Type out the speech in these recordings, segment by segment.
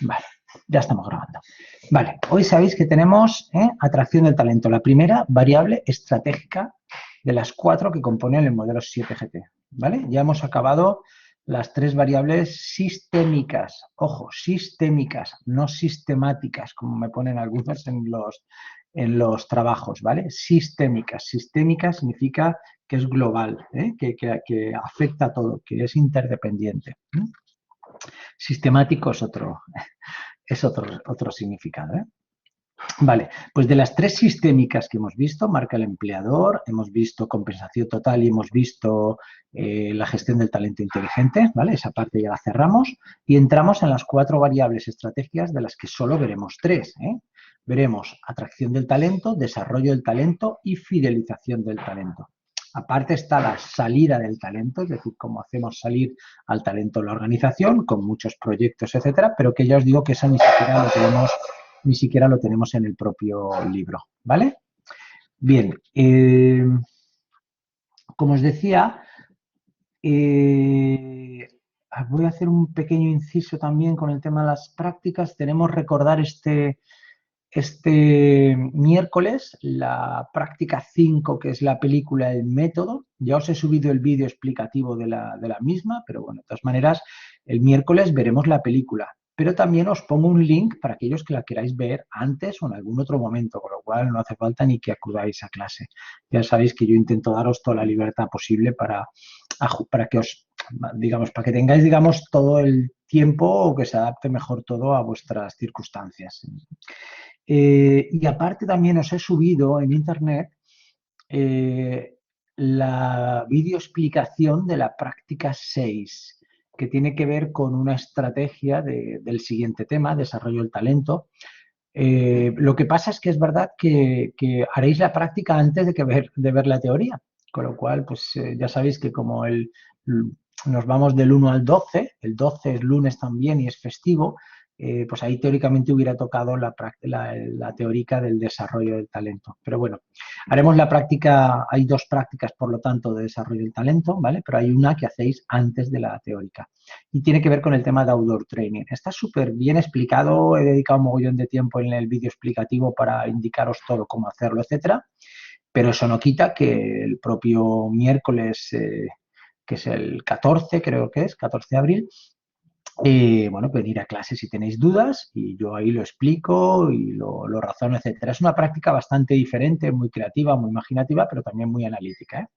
Vale, ya estamos grabando. Vale, hoy sabéis que tenemos atracción del talento, la primera variable estratégica de las 4 que componen el modelo 7GT. ¿Vale? Ya hemos acabado las 3 variables sistémicas. Ojo, sistémicas, no sistemáticas, como me ponen algunos en los trabajos, ¿vale? Sistémicas. Sistémica significa que es global, que afecta a todo, que es interdependiente. Sistemático es otro significado. Vale, pues de las 3 sistémicas que hemos visto, marca el empleador, hemos visto compensación total y hemos visto la gestión del talento inteligente, ¿vale? Esa parte ya la cerramos y entramos en las 4 variables estratégicas de las que solo veremos 3. Veremos atracción del talento, desarrollo del talento y fidelización del talento. Aparte está la salida del talento, es decir, cómo hacemos salir al talento en la organización, con muchos proyectos, etcétera, pero que ya os digo que eso ni siquiera lo tenemos en el propio libro, ¿vale? Bien, como os decía, voy a hacer un pequeño inciso también con el tema de las prácticas. Tenemos que recordar este miércoles la práctica 5, que es la película El Método. Ya os he subido el vídeo explicativo de la misma, pero bueno, de todas maneras, el miércoles veremos la película. Pero también os pongo un link para aquellos que la queráis ver antes o en algún otro momento, con lo cual no hace falta ni que acudáis a clase. Ya sabéis que yo intento daros toda la libertad posible para que os, digamos, para que tengáis, digamos, todo el tiempo o que se adapte mejor todo a vuestras circunstancias. Y aparte también os he subido en internet la videoexplicación de la práctica 6, que tiene que ver con una estrategia del siguiente tema, desarrollo del talento. Lo que pasa es que es verdad que haréis la práctica antes de ver la teoría, con lo cual, pues ya sabéis que como nos vamos del 1 al 12, el 12 es lunes también y es festivo, pues ahí teóricamente hubiera tocado la teórica del desarrollo del talento. Pero bueno, haremos la práctica, hay 2 prácticas, por lo tanto, de desarrollo del talento, ¿vale? Pero hay una que hacéis antes de la teórica. Y tiene que ver con el tema de outdoor training. Está súper bien explicado, he dedicado un mogollón de tiempo en el vídeo explicativo para indicaros todo cómo hacerlo, etcétera. Pero eso no quita que el propio miércoles, que es el 14, creo que es, 14 de abril, bueno, venir a clase si tenéis dudas y yo ahí lo explico y lo razono, etcétera. Es una práctica bastante diferente, muy creativa, muy imaginativa, pero también muy analítica.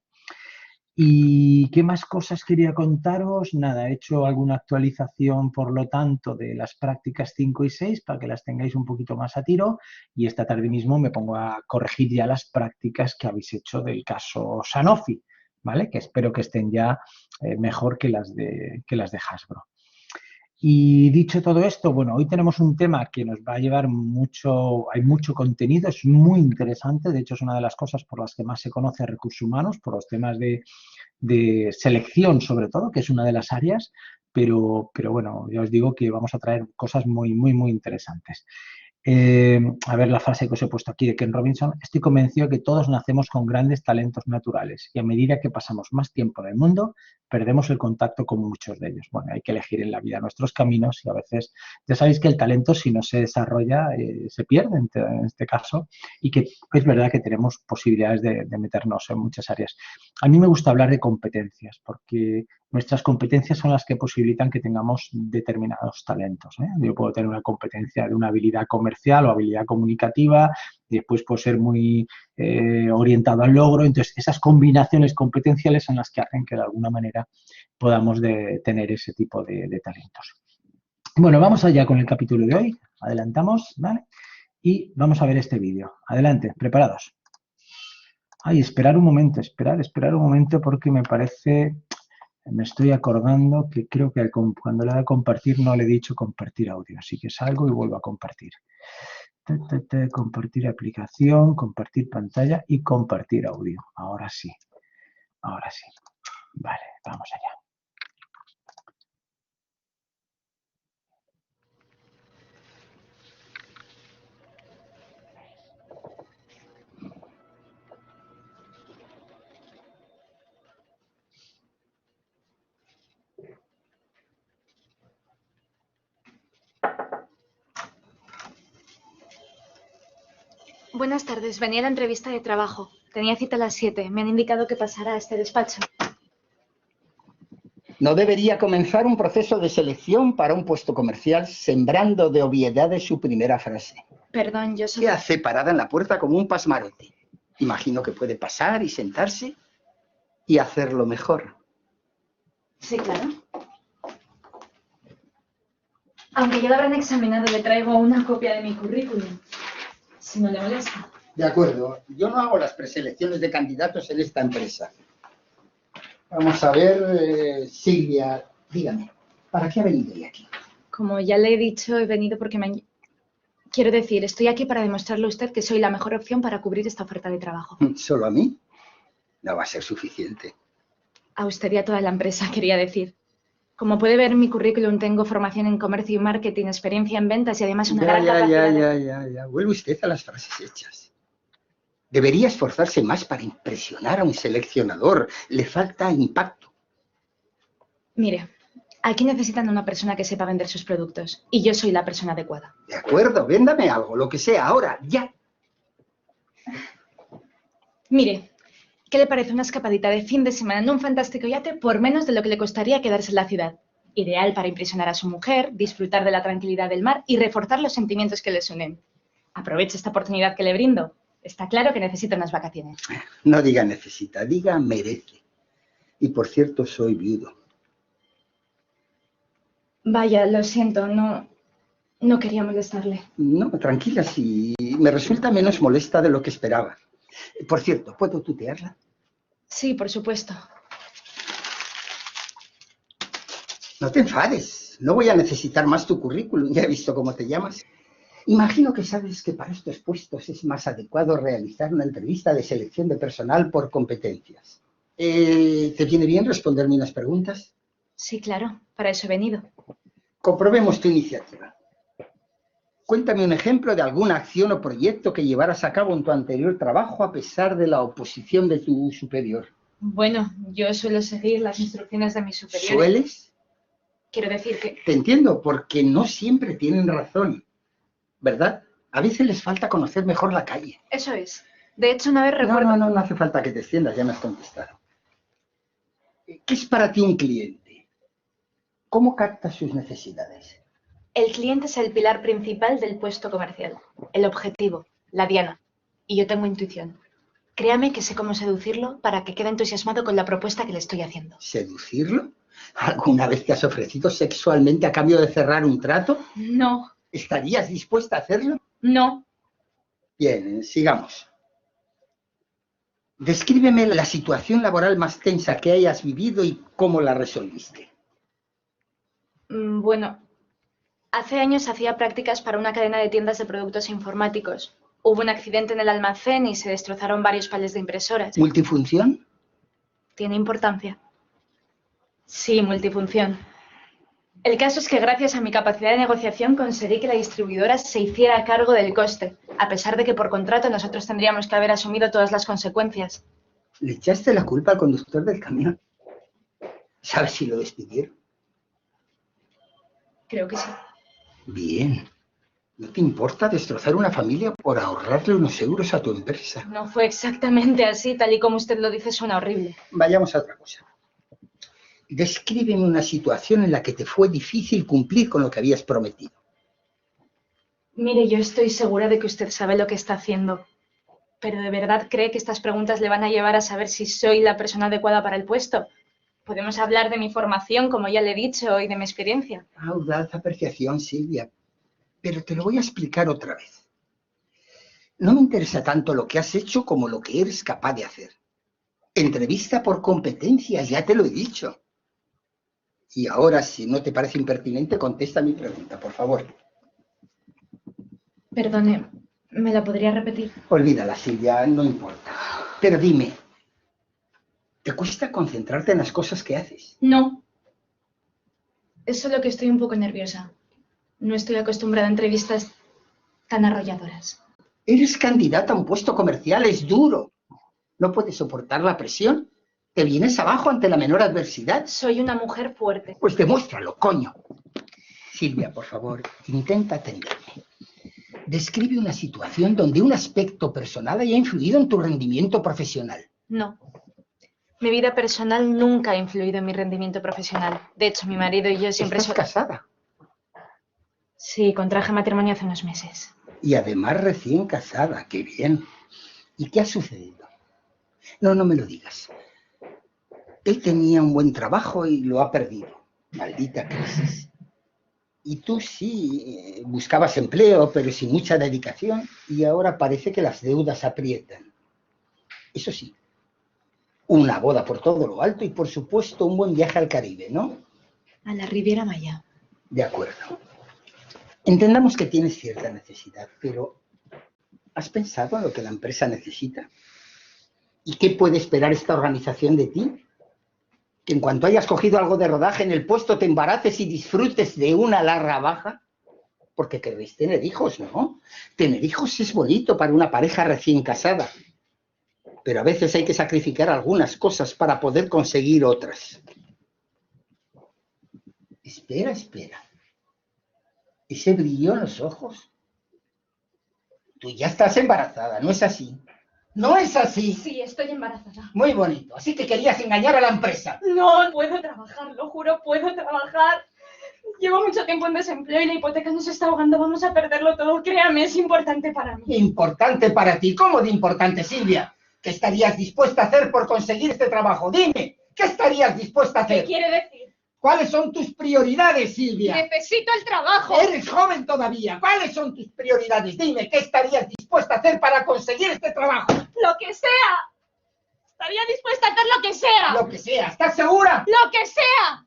¿Y qué más cosas quería contaros? Nada, he hecho alguna actualización, por lo tanto, de las prácticas 5 y 6 para que las tengáis un poquito más a tiro y esta tarde mismo me pongo a corregir ya las prácticas que habéis hecho del caso Sanofi, ¿vale? Que espero que estén ya mejor que las de Hasbro. Y dicho todo esto, bueno, hoy tenemos un tema que nos va a llevar mucho, hay mucho contenido, es muy interesante, de hecho es una de las cosas por las que más se conoce a recursos humanos, por los temas de selección sobre todo, que es una de las áreas, pero bueno, ya os digo que vamos a traer cosas muy, muy, muy interesantes. A ver la frase que os he puesto aquí de Ken Robinson. Estoy convencido de que todos nacemos con grandes talentos naturales y a medida que pasamos más tiempo en el mundo, perdemos el contacto con muchos de ellos. Bueno, hay que elegir en la vida nuestros caminos y a veces, ya sabéis que el talento si no se desarrolla se pierde en este caso y que es verdad que tenemos posibilidades de meternos en muchas áreas. A mí me gusta hablar de competencias porque nuestras competencias son las que posibilitan que tengamos determinados talentos. Yo puedo tener una competencia de una habilidad comercial o habilidad comunicativa, y después puedo ser muy orientado al logro. Entonces, esas combinaciones competenciales son las que hacen que de alguna manera podamos tener ese tipo de talentos. Bueno, vamos allá con el capítulo de hoy. Adelantamos, ¿vale? Y vamos a ver este vídeo. Adelante, preparados. Ay, esperar un momento, esperar un momento porque me parece, me estoy acordando que creo que cuando le he dado a compartir no le he dicho compartir audio, así que salgo y vuelvo a compartir. Compartir aplicación, compartir pantalla y compartir audio. Ahora sí, ahora sí. Vale, vamos allá. Buenas tardes. Venía a la entrevista de trabajo. Tenía cita a las 7. Me han indicado que pasara a este despacho. No debería comenzar un proceso de selección para un puesto comercial sembrando de obviedades su primera frase. Perdón, yo ¿Qué solo... hace parada en la puerta como un pasmarote? Imagino que puede pasar y sentarse y hacerlo mejor. Sí, claro. Aunque ya lo habrán examinado, le traigo una copia de mi currículum. Si no le molesta. De acuerdo. Yo no hago las preselecciones de candidatos en esta empresa. Vamos a ver, Silvia, dígame, ¿para qué ha venido hoy aquí? Como ya le he dicho, he venido porque me han... Quiero decir, estoy aquí para demostrarle a usted que soy la mejor opción para cubrir esta oferta de trabajo. ¿Solo a mí? No va a ser suficiente. A usted y a toda la empresa, quería decir. Como puede ver en mi currículum, tengo formación en comercio y marketing, experiencia en ventas y además una gran capacidad de... Ya. Vuelve usted a las frases hechas. Debería esforzarse más para impresionar a un seleccionador. Le falta impacto. Mire, aquí necesitan una persona que sepa vender sus productos y yo soy la persona adecuada. De acuerdo, véndame algo, lo que sea, ahora, ya. Mire, ¿qué le parece una escapadita de fin de semana en un fantástico yate por menos de lo que le costaría quedarse en la ciudad? Ideal para impresionar a su mujer, disfrutar de la tranquilidad del mar y reforzar los sentimientos que les unen. Aproveche esta oportunidad que le brindo. Está claro que necesita unas vacaciones. No diga necesita, diga merece. Y por cierto, soy viudo. Vaya, lo siento, no quería molestarle. No, tranquila, si me resulta menos molesta de lo que esperaba. Por cierto, ¿puedo tutearla? Sí, por supuesto. No te enfades, no voy a necesitar más tu currículum, ya he visto cómo te llamas. Imagino que sabes que para estos puestos es más adecuado realizar una entrevista de selección de personal por competencias. ¿Te viene bien responderme unas preguntas? Sí, claro, para eso he venido. Comprobemos tu iniciativa. Cuéntame un ejemplo de alguna acción o proyecto que llevaras a cabo en tu anterior trabajo a pesar de la oposición de tu superior. Bueno, yo suelo seguir las instrucciones de mis superiores. ¿Sueles? Quiero decir que... Te entiendo, porque no siempre tienen razón, ¿verdad? A veces les falta conocer mejor la calle. Eso es. De hecho, una vez recuerdo... No hace falta que te extiendas, ya me has contestado. ¿Qué es para ti un cliente? ¿Cómo captas sus necesidades? El cliente es el pilar principal del puesto comercial. El objetivo, la diana. Y yo tengo intuición. Créame que sé cómo seducirlo para que quede entusiasmado con la propuesta que le estoy haciendo. ¿Seducirlo? ¿Alguna vez te has ofrecido sexualmente a cambio de cerrar un trato? No, ¿Estarías dispuesta a hacerlo? no. Bien, sigamos. Descríbeme la situación laboral más tensa que hayas vivido y cómo la resolviste. Bueno, hace años hacía prácticas para una cadena de tiendas de productos informáticos. Hubo un accidente en el almacén y se destrozaron varios palés de impresoras. ¿Multifunción? ¿Tiene importancia? Sí, multifunción. El caso es que gracias a mi capacidad de negociación conseguí que la distribuidora se hiciera cargo del coste, a pesar de que por contrato nosotros tendríamos que haber asumido todas las consecuencias. ¿Le echaste la culpa al conductor del camión? ¿Sabes si lo despidieron? Creo que sí. Bien. ¿No te importa destrozar una familia por ahorrarle unos euros a tu empresa? No fue exactamente así, tal y como usted lo dice, suena horrible. Vayamos a otra cosa. Descríbeme una situación en la que te fue difícil cumplir con lo que habías prometido. Mire, yo estoy segura de que usted sabe lo que está haciendo. ¿Pero de verdad cree que estas preguntas le van a llevar a saber si soy la persona adecuada para el puesto? Podemos hablar de mi formación, como ya le he dicho, y de mi experiencia. Audaz apreciación, Silvia. Pero te lo voy a explicar otra vez. No me interesa tanto lo que has hecho como lo que eres capaz de hacer. Entrevista por competencias, ya te lo he dicho. Y ahora, si no te parece impertinente, contesta mi pregunta, por favor. Perdone, ¿me la podría repetir? Olvídala, Silvia, no importa. Pero dime, ¿te cuesta concentrarte en las cosas que haces? No. Es solo que estoy un poco nerviosa. No estoy acostumbrada a entrevistas tan arrolladoras. Eres candidata a un puesto comercial, es duro. ¿No puedes soportar la presión? ¿Te vienes abajo ante la menor adversidad? Soy una mujer fuerte. Pues demuéstralo, coño. Silvia, por favor, intenta atenderme. Describe una situación donde un aspecto personal haya influido en tu rendimiento profesional. No. Mi vida personal nunca ha influido en mi rendimiento profesional. De hecho, mi marido y yo siempre... ¿Estás casada? Sí, contraje matrimonio hace unos meses. Y además recién casada, qué bien. ¿Y qué ha sucedido? No, no me lo digas. Él tenía un buen trabajo y lo ha perdido. Maldita crisis. Y tú sí, buscabas empleo, pero sin mucha dedicación, y ahora parece que las deudas aprietan. Eso sí, una boda por todo lo alto y, por supuesto, un buen viaje al Caribe, ¿no? A la Riviera Maya. De acuerdo. Entendamos que tienes cierta necesidad, pero ¿has pensado en lo que la empresa necesita? ¿Y qué puede esperar esta organización de ti? Que en cuanto hayas cogido algo de rodaje en el puesto te embaraces y disfrutes de una larga baja. Porque queréis tener hijos, ¿no? Tener hijos es bonito para una pareja recién casada. Pero a veces hay que sacrificar algunas cosas para poder conseguir otras. Espera, espera. ¿Ese brillo en los ojos? Tú ya estás embarazada, ¿no es así? ¿No es así? Sí, estoy embarazada. Muy bonito. Así que querías engañar a la empresa. No puedo trabajar, lo juro, puedo trabajar. Llevo mucho tiempo en desempleo y la hipoteca nos está ahogando. Vamos a perderlo todo. Créame, es importante para mí. Importante para ti. ¿Cómo de importante, Silvia? ¿Qué estarías dispuesta a hacer por conseguir este trabajo? Dime, ¿qué estarías dispuesta a hacer? ¿Qué quiere decir? ¿Cuáles son tus prioridades, Silvia? Necesito el trabajo. Eres joven todavía. ¿Cuáles son tus prioridades? Dime, ¿qué estarías dispuesta a hacer para conseguir este trabajo? Lo que sea. Estaría dispuesta a hacer lo que sea. Lo que sea. ¿Estás segura? Lo que sea.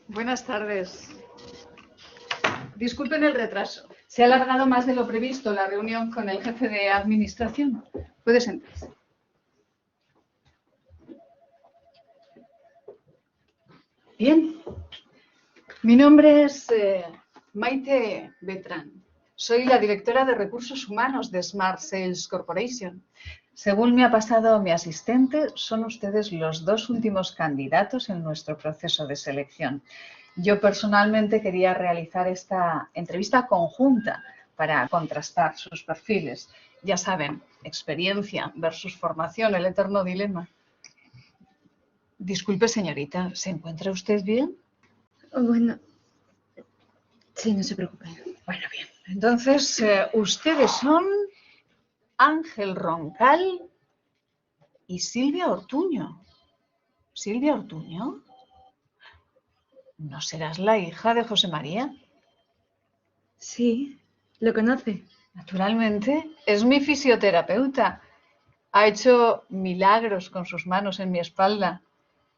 Buenas tardes. Disculpen el retraso. Se ha alargado más de lo previsto la reunión con el jefe de administración. Puede sentarse. Bien. Mi nombre es Maite Beltrán. Soy la directora de Recursos Humanos de Smart Sales Corporation. Según me ha pasado mi asistente, son ustedes los dos últimos candidatos en nuestro proceso de selección. Yo personalmente quería realizar esta entrevista conjunta para contrastar sus perfiles. Ya saben, experiencia versus formación, el eterno dilema. Disculpe, señorita, ¿se encuentra usted bien? Bueno, sí, no se preocupe. Bueno, bien. Entonces, ustedes son Ángel Roncal y Silvia Ortuño. ¿Silvia Ortuño? ¿No serás la hija de José María? Sí, ¿lo conoce? Naturalmente, es mi fisioterapeuta. Ha hecho milagros con sus manos en mi espalda.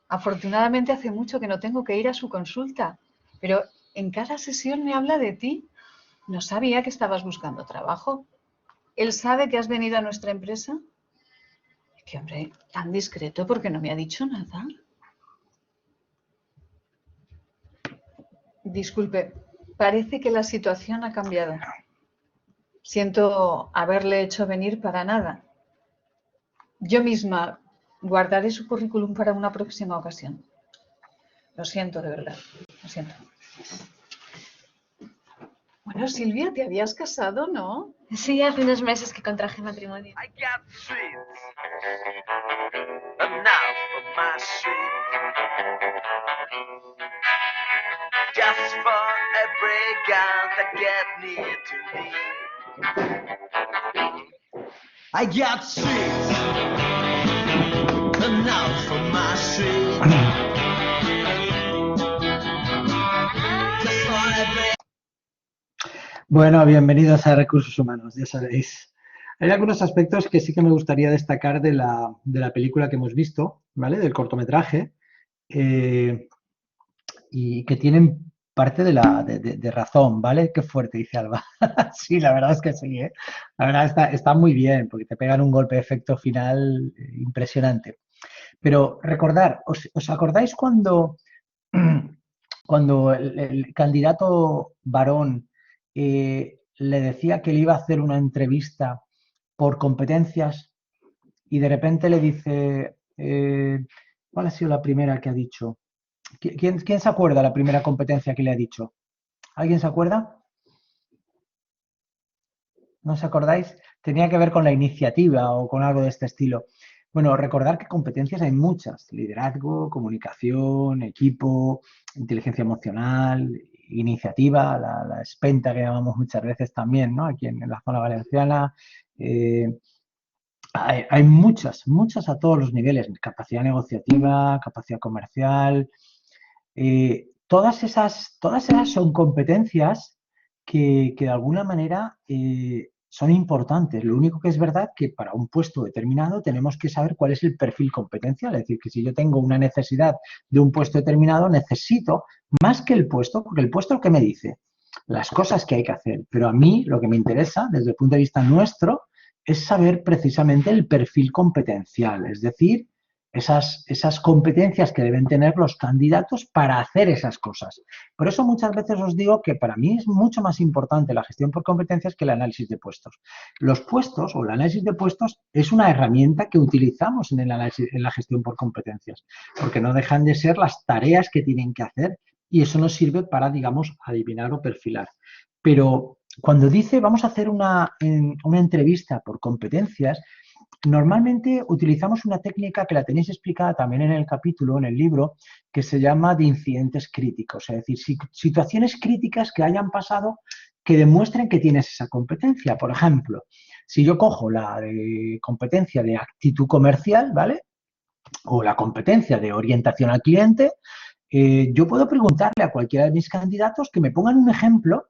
Afortunadamente hace mucho que no tengo que ir a su consulta, pero en cada sesión me habla de ti. No sabía que estabas buscando trabajo. ¿Él sabe que has venido a nuestra empresa? Qué hombre tan discreto, porque no me ha dicho nada. Disculpe, parece que la situación ha cambiado. Siento haberle hecho venir para nada. Yo misma guardaré su currículum para una próxima ocasión. Lo siento, de verdad. Lo siento. Bueno, Silvia, ¿te habías casado, no? Sí, hace unos meses que contraje matrimonio. I got sweets, enough for my street. Just for every gal that get near to me. I got sweets, enough for my street. Just for every Bueno, bienvenidos a Recursos Humanos, ya sabéis. Hay algunos aspectos que sí que me gustaría destacar de la película que hemos visto, ¿vale? Del cortometraje, y que tienen parte de razón, ¿vale? Qué fuerte, dice Alba. Sí, la verdad es que sí, ¿eh? La verdad está muy bien, porque te pegan un golpe de efecto final impresionante. Pero recordar, ¿os acordáis cuando el candidato varón le decía que le iba a hacer una entrevista por competencias y de repente le dice, ¿cuál ha sido la primera que ha dicho? ¿Quién se acuerda la primera competencia que le ha dicho? ¿Alguien se acuerda? ¿No os acordáis? Tenía que ver con la iniciativa o con algo de este estilo. Bueno, recordar que competencias hay muchas. Liderazgo, comunicación, equipo, inteligencia emocional, iniciativa, la espenta que llamamos muchas veces también, ¿no? Aquí en la zona valenciana. Hay muchas a todos los niveles. Capacidad negociativa, capacidad comercial. Todas esas son competencias que de alguna manera son importantes. Lo único que es verdad que para un puesto determinado tenemos que saber cuál es el perfil competencial. Es decir, que si yo tengo una necesidad de un puesto determinado, necesito más que el puesto, porque el puesto es lo que me dice las cosas que hay que hacer. Pero a mí lo que me interesa, desde el punto de vista nuestro, es saber precisamente el perfil competencial. Es decir, esas competencias que deben tener los candidatos para hacer esas cosas. Por eso muchas veces os digo que para mí es mucho más importante la gestión por competencias que el análisis de puestos. Los puestos o el análisis de puestos es una herramienta que utilizamos en la gestión por competencias, porque no dejan de ser las tareas que tienen que hacer y eso nos sirve para, digamos, adivinar o perfilar. Pero cuando dice vamos a hacer una entrevista por competencias, normalmente utilizamos una técnica que la tenéis explicada también en el capítulo, en el libro, que se llama de incidentes críticos, es decir, situaciones críticas que hayan pasado que demuestren que tienes esa competencia. Por ejemplo, si yo cojo la de competencia de actitud comercial, ¿vale? O la competencia de orientación al cliente, yo puedo preguntarle a cualquiera de mis candidatos que me pongan un ejemplo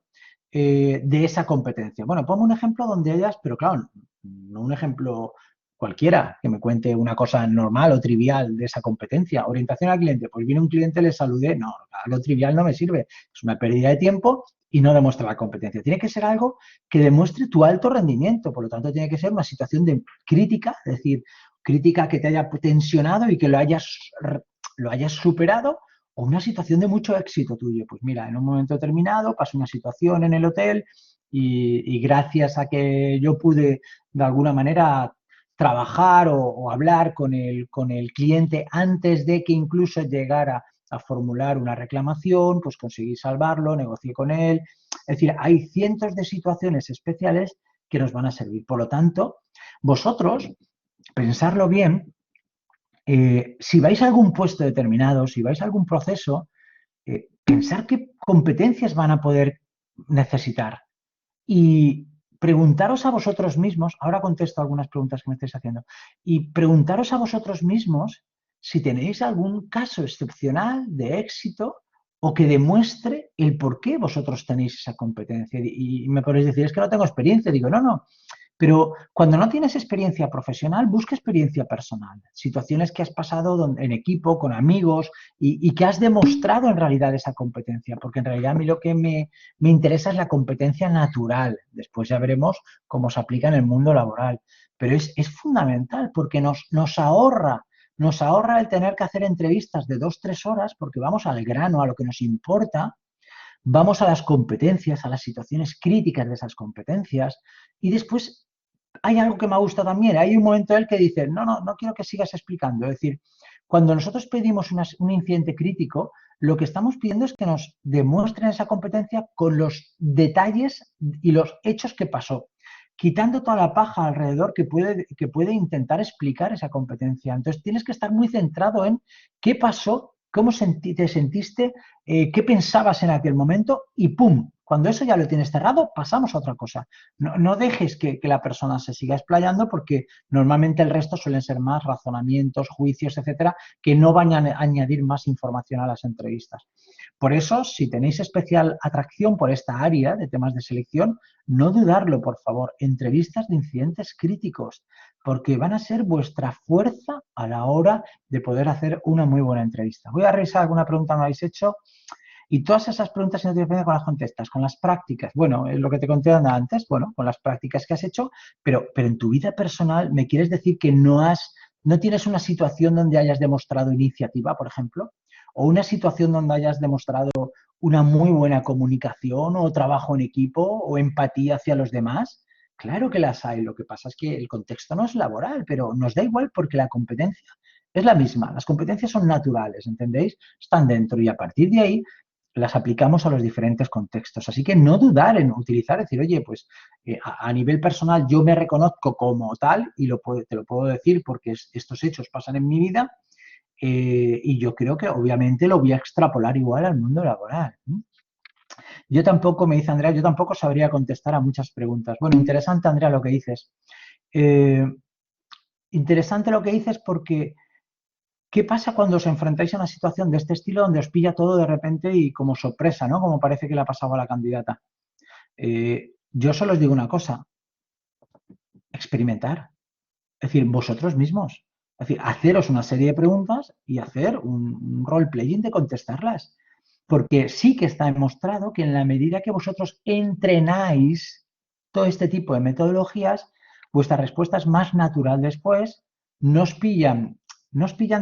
de esa competencia. Bueno, pongo un ejemplo donde ellas, pero claro, no un ejemplo cualquiera que me cuente una cosa normal o trivial de esa competencia. Orientación al cliente, pues viene un cliente, le saludé. No, lo trivial no me sirve. Es una pérdida de tiempo y no demuestra la competencia. Tiene que ser algo que demuestre tu alto rendimiento. Por lo tanto, tiene que ser una situación de crítica, es decir, crítica que te haya tensionado y que lo hayas superado, o una situación de mucho éxito tuyo. Pues mira, en un momento determinado pasó una situación en el hotel y gracias a que yo pude de alguna manera trabajar o hablar con el cliente antes de que incluso llegara a formular una reclamación, pues conseguí salvarlo, negocié con él. Es decir, hay cientos de situaciones especiales que nos van a servir. Por lo tanto, vosotros, pensarlo bien, si vais a algún puesto determinado, si vais a algún proceso, pensar qué competencias van a poder necesitar y preguntaros a vosotros mismos, ahora contesto algunas preguntas que me estáis haciendo, y preguntaros a vosotros mismos si tenéis algún caso excepcional de éxito o que demuestre el por qué vosotros tenéis esa competencia. Y me podéis decir, es que no tengo experiencia. Digo, no. Pero cuando no tienes experiencia profesional, busca experiencia personal. Situaciones que has pasado en equipo, con amigos y que has demostrado en realidad esa competencia. Porque en realidad a mí lo que me interesa es la competencia natural. Después ya veremos cómo se aplica en el mundo laboral. Pero es fundamental porque nos ahorra el tener que hacer entrevistas de 2-3 horas porque vamos al grano, a lo que nos importa. Vamos a las competencias, a las situaciones críticas de esas competencias y después hay algo que me gusta también. Hay un momento en el que dice, no quiero que sigas explicando. Es decir, cuando nosotros pedimos un incidente crítico, lo que estamos pidiendo es que nos demuestren esa competencia con los detalles y los hechos que pasó, quitando toda la paja alrededor que puede intentar explicar esa competencia. Entonces tienes que estar muy centrado en qué pasó, cómo te sentiste, qué pensabas en aquel momento y ¡pum! Cuando eso ya lo tienes cerrado, pasamos a otra cosa. No dejes que la persona se siga explayando porque normalmente el resto suelen ser más razonamientos, juicios, etcétera, que no van a añadir más información a las entrevistas. Por eso, si tenéis especial atracción por esta área de temas de selección, no dudarlo, por favor, entrevistas de incidentes críticos, porque van a ser vuestra fuerza a la hora de poder hacer una muy buena entrevista. Voy a revisar alguna pregunta que me habéis hecho y todas esas preguntas si no te con las contestas, con las prácticas. Bueno, es lo que te conté antes, bueno, con las prácticas que has hecho, pero en tu vida personal, ¿me quieres decir que no tienes una situación donde hayas demostrado iniciativa, por ejemplo? ¿O una situación donde hayas demostrado una muy buena comunicación o trabajo en equipo o empatía hacia los demás? Claro que las hay. Lo que pasa es que el contexto no es laboral, pero nos da igual porque la competencia Es la misma, las competencias son naturales, ¿entendéis? Están dentro y a partir de ahí las aplicamos a los diferentes contextos. Así que no dudar en utilizar, decir, oye, pues a nivel personal yo me reconozco como tal y te lo puedo decir porque estos hechos pasan en mi vida y yo creo que obviamente lo voy a extrapolar igual al mundo laboral. Yo tampoco, me dice Andrea, yo tampoco sabría contestar a muchas preguntas. Bueno, interesante, Andrea, lo que dices. Interesante lo que dices porque ¿qué pasa cuando os enfrentáis a una situación de este estilo donde os pilla todo de repente y como sorpresa, ¿no? Como parece que le ha pasado a la candidata. Yo solo os digo una cosa, experimentar. Es decir, vosotros mismos. Es decir, haceros una serie de preguntas y hacer un role-playing de contestarlas. Porque sí que está demostrado que en la medida que vosotros entrenáis todo este tipo de metodologías, vuestra respuesta es más natural después, no os pillan,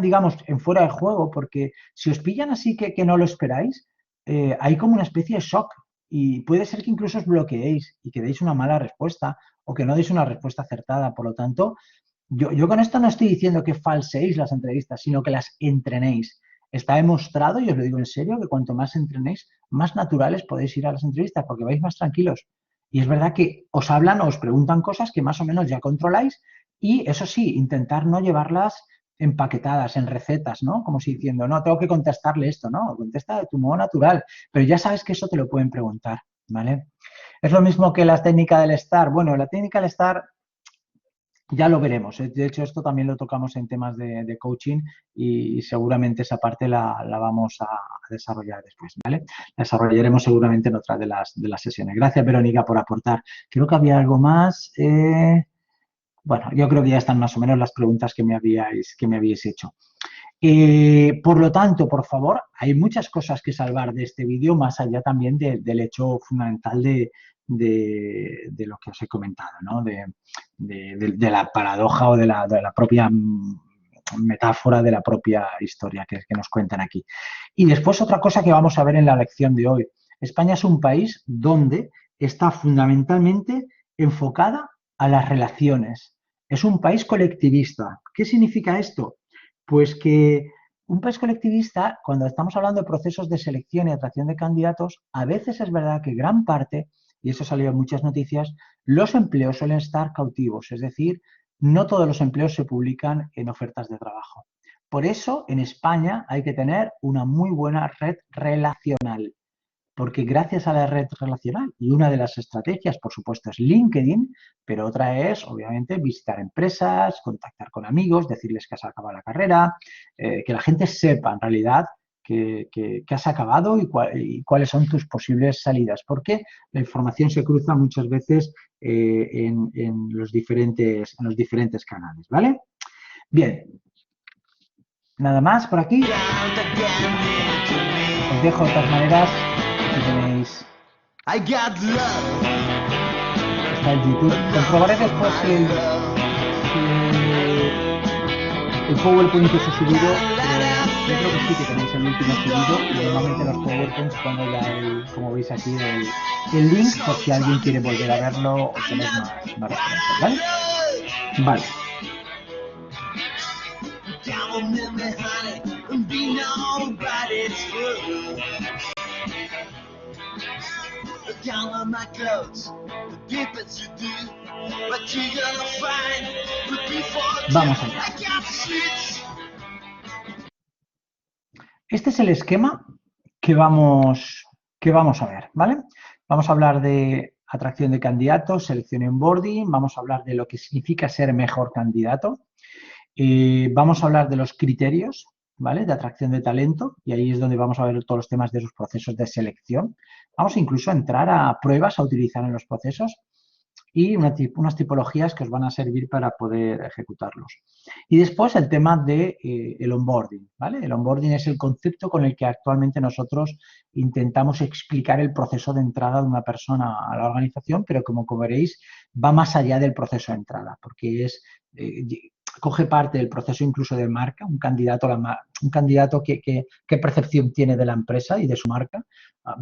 digamos, en fuera de juego, porque si os pillan así que no lo esperáis, hay como una especie de shock y puede ser que incluso os bloqueéis y que deis una mala respuesta o que no deis una respuesta acertada. Por lo tanto, yo con esto no estoy diciendo que falseéis las entrevistas, sino que las entrenéis. Está demostrado, y os lo digo en serio, que cuanto más entrenéis, más naturales podéis ir a las entrevistas porque vais más tranquilos. Y es verdad que os hablan o os preguntan cosas que más o menos ya controláis y eso sí, intentar no llevarlas empaquetadas en recetas, ¿no? Como si diciendo, no, tengo que contestarle esto, ¿no? Contesta de tu modo natural, pero ya sabes que eso te lo pueden preguntar, ¿vale? Es lo mismo que la técnica del STAR. Bueno, la técnica del STAR ya lo veremos. De hecho, esto también lo tocamos en temas de coaching y seguramente esa parte la vamos a desarrollar después, ¿vale? La desarrollaremos seguramente en otra de las sesiones. Gracias, Verónica, por aportar. Creo que había algo más. Bueno, yo creo que ya están más o menos las preguntas que me habíais hecho. Por lo tanto, por favor, hay muchas cosas que salvar de este vídeo, más allá también del hecho fundamental de lo que os he comentado, ¿no? De la paradoja o de la propia metáfora de la propia historia que nos cuentan aquí. Y después otra cosa que vamos a ver en la lección de hoy. España es un país donde está fundamentalmente enfocada a las relaciones. Es un país colectivista. ¿Qué significa esto? Pues que un país colectivista, cuando estamos hablando de procesos de selección y atracción de candidatos, a veces es verdad que gran parte, y eso salió en muchas noticias, los empleos suelen estar cautivos, es decir, no todos los empleos se publican en ofertas de trabajo. Por eso, en España hay que tener una muy buena red relacional, porque gracias a la red relacional, y una de las estrategias, por supuesto, es LinkedIn, pero otra es, obviamente, visitar empresas, contactar con amigos, decirles que has acabado la carrera, que la gente sepa, en realidad, que has acabado y cuáles son tus posibles salidas, porque la información se cruza muchas veces en los diferentes canales, ¿vale? Bien. Nada más por aquí. Os dejo de todas maneras. Aquí tenéis. Está el YouTube. Comprobaré después si el PowerPoint que os he subido. Yo creo que sí que tenéis el último subido. Y normalmente los PowerPoints pongo ya como veis aquí, el link por si alguien quiere volver a verlo o tener más referencias, ¿vale? Vale. Vamos allá. Este es el esquema que vamos a ver, ¿vale? Vamos a hablar de atracción de candidatos, selección y onboarding, vamos a hablar de lo que significa ser mejor candidato, vamos a hablar de los criterios, ¿vale? De atracción de talento y ahí es donde vamos a ver todos los temas de esos procesos de selección. Vamos incluso a entrar a pruebas a utilizar en los procesos y unas tipologías que os van a servir para poder ejecutarlos. Y después el tema de el onboarding, ¿vale? El onboarding es el concepto con el que actualmente nosotros intentamos explicar el proceso de entrada de una persona a la organización, pero como veréis va más allá del proceso de entrada, porque es coge parte del proceso incluso de marca, un candidato qué percepción tiene de la empresa y de su marca,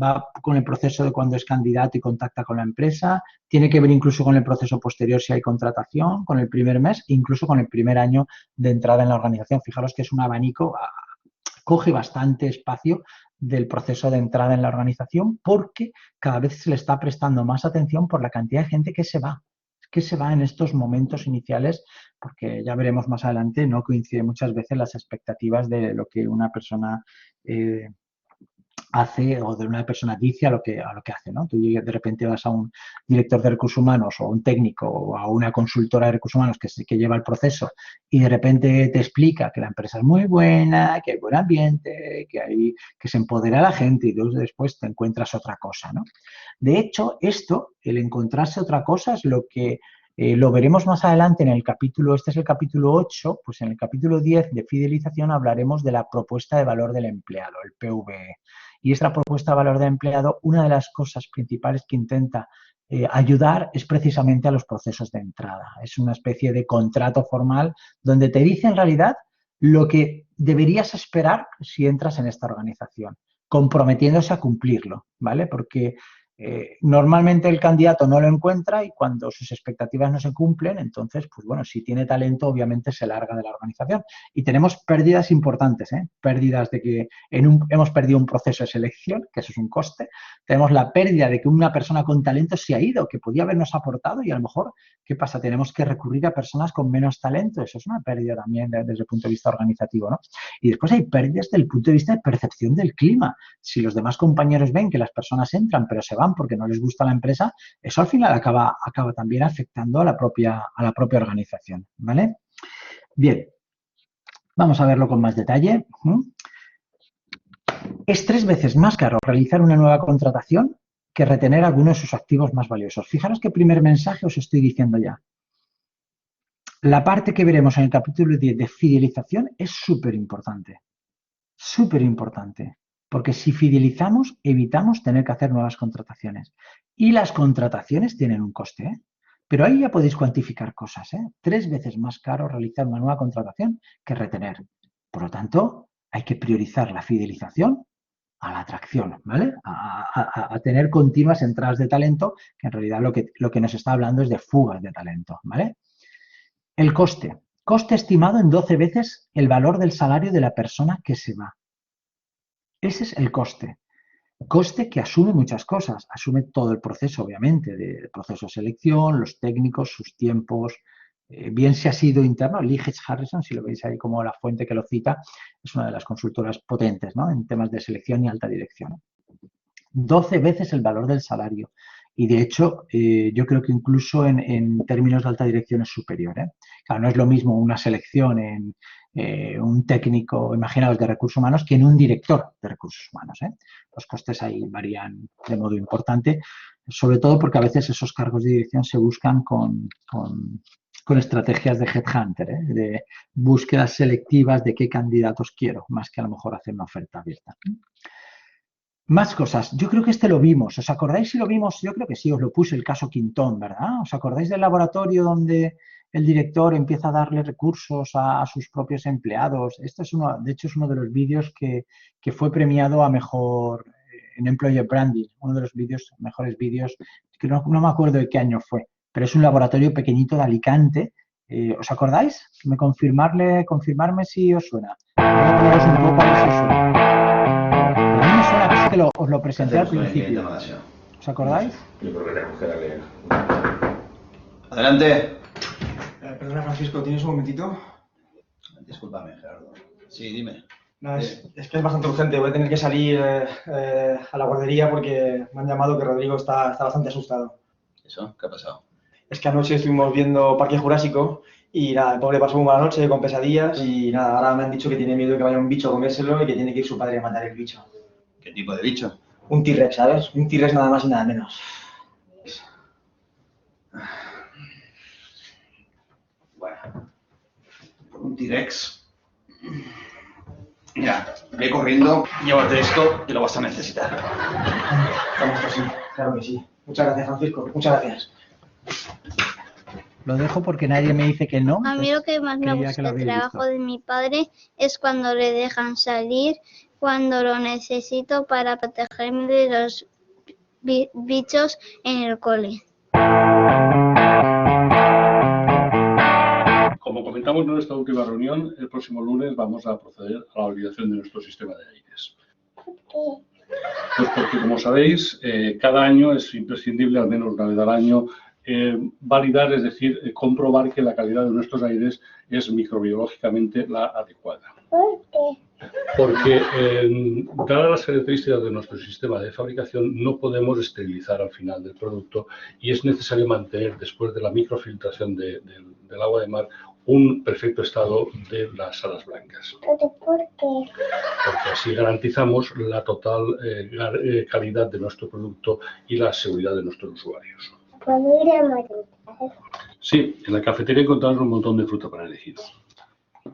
va con el proceso de cuando es candidato y contacta con la empresa, tiene que ver incluso con el proceso posterior si hay contratación, con el primer mes, incluso con el primer año de entrada en la organización. Fijaros que es un abanico, coge bastante espacio del proceso de entrada en la organización porque cada vez se le está prestando más atención por la cantidad de gente que se va en estos momentos iniciales, porque ya veremos más adelante, no coinciden muchas veces las expectativas de lo que una persona hace o de una persona dice a lo que hace, ¿no? Tú de repente vas a un director de recursos humanos o a un técnico o a una consultora de recursos humanos que lleva el proceso y de repente te explica que la empresa es muy buena, que hay buen ambiente, que se empodera a la gente y después te encuentras otra cosa, ¿no? De hecho, el encontrarse otra cosa es lo que lo veremos más adelante en el capítulo, este es el capítulo 8, pues en el capítulo 10 de fidelización hablaremos de la propuesta de valor del empleado, el PVE. Y esta propuesta de valor del empleado, una de las cosas principales que intenta ayudar es precisamente a los procesos de entrada. Es una especie de contrato formal donde te dice en realidad lo que deberías esperar si entras en esta organización, comprometiéndose a cumplirlo, ¿vale? Porque normalmente el candidato no lo encuentra y cuando sus expectativas no se cumplen, entonces, pues bueno, si tiene talento, obviamente se larga de la organización. Y tenemos pérdidas importantes, pérdidas de que hemos perdido un proceso de selección, que eso es un coste. Tenemos la pérdida de que una persona con talento se ha ido, que podía habernos aportado y a lo mejor, ¿qué pasa? Tenemos que recurrir a personas con menos talento. Eso es una pérdida también desde el punto de vista organizativo, ¿no? Y después hay pérdidas desde el punto de vista de percepción del clima. Si los demás compañeros ven que las personas entran pero se van porque no les gusta la empresa, eso al final acaba también afectando a la propia organización, ¿vale? Bien, vamos a verlo con más detalle. Es 3 veces más caro realizar una nueva contratación que retener algunos de sus activos más valiosos. Fijaros qué primer mensaje os estoy diciendo ya. La parte que veremos en el capítulo 10 de fidelización es súper importante. Súper importante. Porque si fidelizamos, evitamos tener que hacer nuevas contrataciones. Y las contrataciones tienen un coste, ¿eh? Pero ahí ya podéis cuantificar cosas, ¿eh? 3 veces más caro realizar una nueva contratación que retener. Por lo tanto, hay que priorizar la fidelización a la atracción, ¿vale? A tener continuas entradas de talento, que en realidad lo que nos está hablando es de fugas de talento, ¿vale? El coste. Coste estimado en 12 veces el valor del salario de la persona que se va. Ese es el coste. Coste que asume muchas cosas. Asume todo el proceso, obviamente, del proceso de selección, los técnicos, sus tiempos, bien si ha sido interno. Lee H. Harrison, si lo veis ahí como la fuente que lo cita, es una de las consultoras potentes, ¿no?, en temas de selección y alta dirección. 12 veces el valor del salario. Y de hecho, yo creo que incluso en términos de alta dirección es superior, ¿eh? Claro, no es lo mismo una selección en un técnico, imaginaos, de recursos humanos que en un director de recursos humanos, ¿eh? Los costes ahí varían de modo importante, sobre todo porque a veces esos cargos de dirección se buscan con estrategias de headhunter, ¿eh? De búsquedas selectivas de qué candidatos quiero, más que a lo mejor hacer una oferta abierta. Más cosas. Yo creo que este lo vimos. ¿Os acordáis si lo vimos? Yo creo que sí, os lo puse el caso Quintón, ¿verdad? ¿Os acordáis del laboratorio donde el director empieza a darle recursos a sus propios empleados? Este es de hecho, es uno de los vídeos que fue premiado a mejor en Employer Branding, uno de los mejores vídeos, que no me acuerdo de qué año fue, pero es un laboratorio pequeñito de Alicante. ¿Os acordáis? Confirmarme si os suena. Voy a poneros un poco a ver si os suena. A mí me suena que sí que os lo presenté al principio. ¿Os acordáis? Yo creo que tenemos que darle... Adelante. Perdona, Francisco, ¿tienes un momentito? Discúlpame, Gerardo. Sí, dime. No, es que es bastante urgente. Voy a tener que salir a la guardería porque me han llamado que Rodrigo está bastante asustado. ¿Eso? ¿Qué ha pasado? Es que anoche estuvimos viendo Parque Jurásico y nada, el pobre pasó una mala noche con pesadillas y nada, ahora me han dicho que tiene miedo de que vaya un bicho a comérselo y que tiene que ir su padre a matar el bicho. ¿Qué tipo de bicho? Un T-Rex, ¿sabes? Un T-Rex nada más y nada menos. Bueno, un T-Rex. Mira, ve corriendo, llévate esto que lo vas a necesitar. Vamos, pues sí, claro que sí. Muchas gracias, Francisco. Muchas gracias. Lo dejo porque nadie me dice que no. A mí lo que más me creía que gusta lo del habéis trabajo visto. de mi padre es cuando le dejan salir, cuando lo necesito para protegerme de los bichos en el cole. Como comentamos en nuestra última reunión, el próximo lunes vamos a proceder a la validación de nuestro sistema de aires. Pues porque, como sabéis, cada año es imprescindible, al menos una vez al año, validar, es decir, comprobar que la calidad de nuestros aires es microbiológicamente la adecuada. ¿Por qué? Porque, dadas las características de nuestro sistema de fabricación, no podemos esterilizar al final del producto y es necesario mantener, después de la microfiltración del agua de mar, un perfecto estado de las salas blancas. ¿Pero por qué? Porque así garantizamos la total calidad de nuestro producto y la seguridad de nuestros usuarios. ¿Puedo ir a Madrid? Sí, en la cafetería encontramos un montón de fruta para elegir.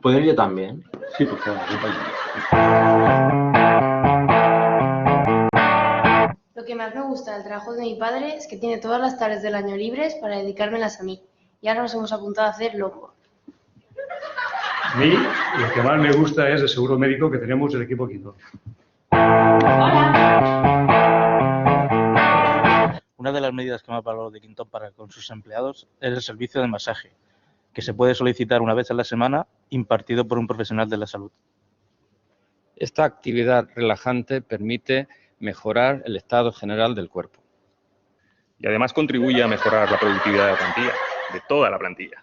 ¿Puedo ir yo también? Sí, por favor, acompáñame. Lo que más me gusta del trabajo de mi padre es que tiene todas las tardes del año libres para dedicármelas a mí. Y ahora nos hemos apuntado a hacer loco. A mí lo que más me gusta es el seguro médico que tenemos el equipo Quinto. Una de las medidas que más valoro de Quintón para con sus empleados es el servicio de masaje, que se puede solicitar una vez a la semana, impartido por un profesional de la salud. Esta actividad relajante permite mejorar el estado general del cuerpo. Y además contribuye a mejorar la productividad de la plantilla, de toda la plantilla.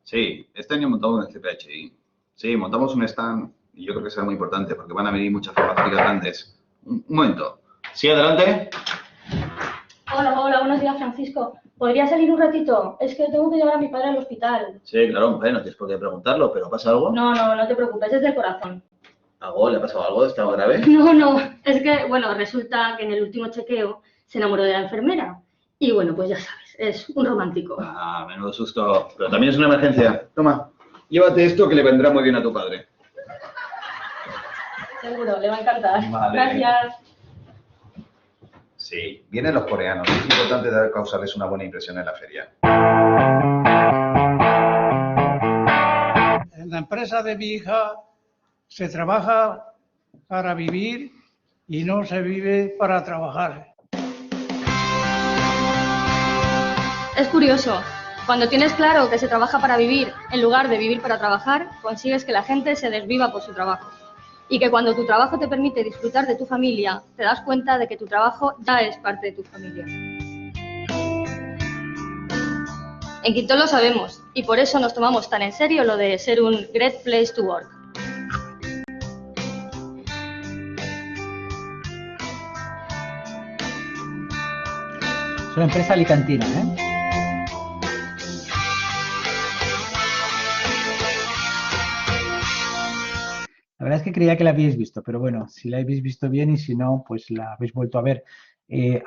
Sí, este año montamos en el CPHI. Sí, montamos un stand y yo creo que será muy importante porque van a venir muchas farmacéuticas grandes. Un momento. Sí, adelante. Hola, buenos días, Francisco. ¿Podría salir un ratito? Es que tengo que llevar a mi padre al hospital. Sí, claro, hombre, no tienes por qué preguntarlo, pero ¿pasa algo? No te preocupes, es del corazón. ¿Algo? ¿Le ha pasado algo? ¿Está grave? No, es que, resulta que en el último chequeo se enamoró de la enfermera. Y pues ya sabes, es un romántico. Ah, menudo susto. Pero también es una emergencia. Toma, llévate esto que le vendrá muy bien a tu padre. Seguro, le va a encantar. Vale. Gracias. Sí, vienen los coreanos. Es importante causarles una buena impresión en la feria. En la empresa de mi hija se trabaja para vivir y no se vive para trabajar. Es curioso. Cuando tienes claro que se trabaja para vivir, en lugar de vivir para trabajar, consigues que la gente se desviva por su trabajo. Y que cuando tu trabajo te permite disfrutar de tu familia, te das cuenta de que tu trabajo ya es parte de tu familia. En Quintón lo sabemos, y por eso nos tomamos tan en serio lo de ser un great place to work. Es una empresa alicantina, ¿eh? La verdad es que creía que la habíais visto, pero bueno, si la habéis visto bien y si no, pues la habéis vuelto a ver.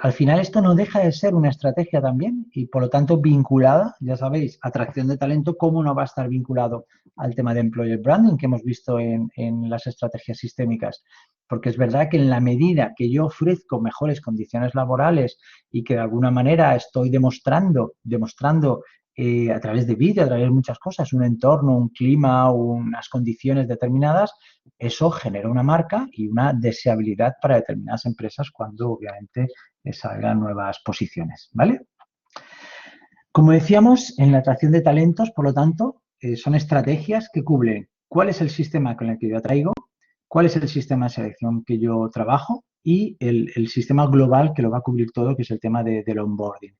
Al final esto no deja de ser una estrategia también y por lo tanto vinculada, ya sabéis, atracción de talento, ¿cómo no va a estar vinculado al tema de employer branding que hemos visto en las estrategias sistémicas? Porque es verdad que en la medida que yo ofrezco mejores condiciones laborales y que de alguna manera estoy demostrando a través de vídeo, a través de muchas cosas, un entorno, un clima, unas condiciones determinadas, eso genera una marca y una deseabilidad para determinadas empresas cuando obviamente salgan nuevas posiciones, ¿vale? Como decíamos, en la atracción de talentos, por lo tanto, son estrategias que cubren cuál es el sistema con el que yo atraigo, cuál es el sistema de selección que yo trabajo y el sistema global que lo va a cubrir todo, que es el tema del onboarding.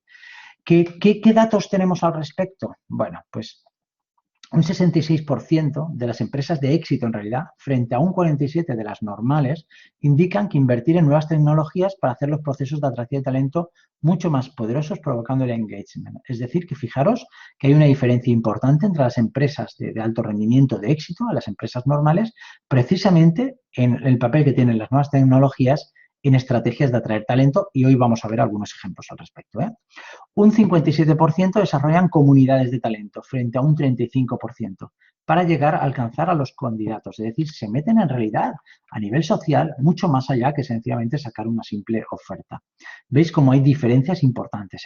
¿Qué datos tenemos al respecto? Bueno, pues un 66% de las empresas de éxito, en realidad, frente a un 47% de las normales, indican que invertir en nuevas tecnologías para hacer los procesos de atracción de talento mucho más poderosos, provocando el engagement. Es decir, que fijaros que hay una diferencia importante entre las empresas de alto rendimiento de éxito a las empresas normales, precisamente en el papel que tienen las nuevas tecnologías en estrategias de atraer talento y hoy vamos a ver algunos ejemplos al respecto, ¿eh? Un 57% desarrollan comunidades de talento frente a un 35%, para llegar a alcanzar a los candidatos. Es decir, se meten en realidad a nivel social mucho más allá que sencillamente sacar una simple oferta. ¿Veis cómo hay diferencias importantes?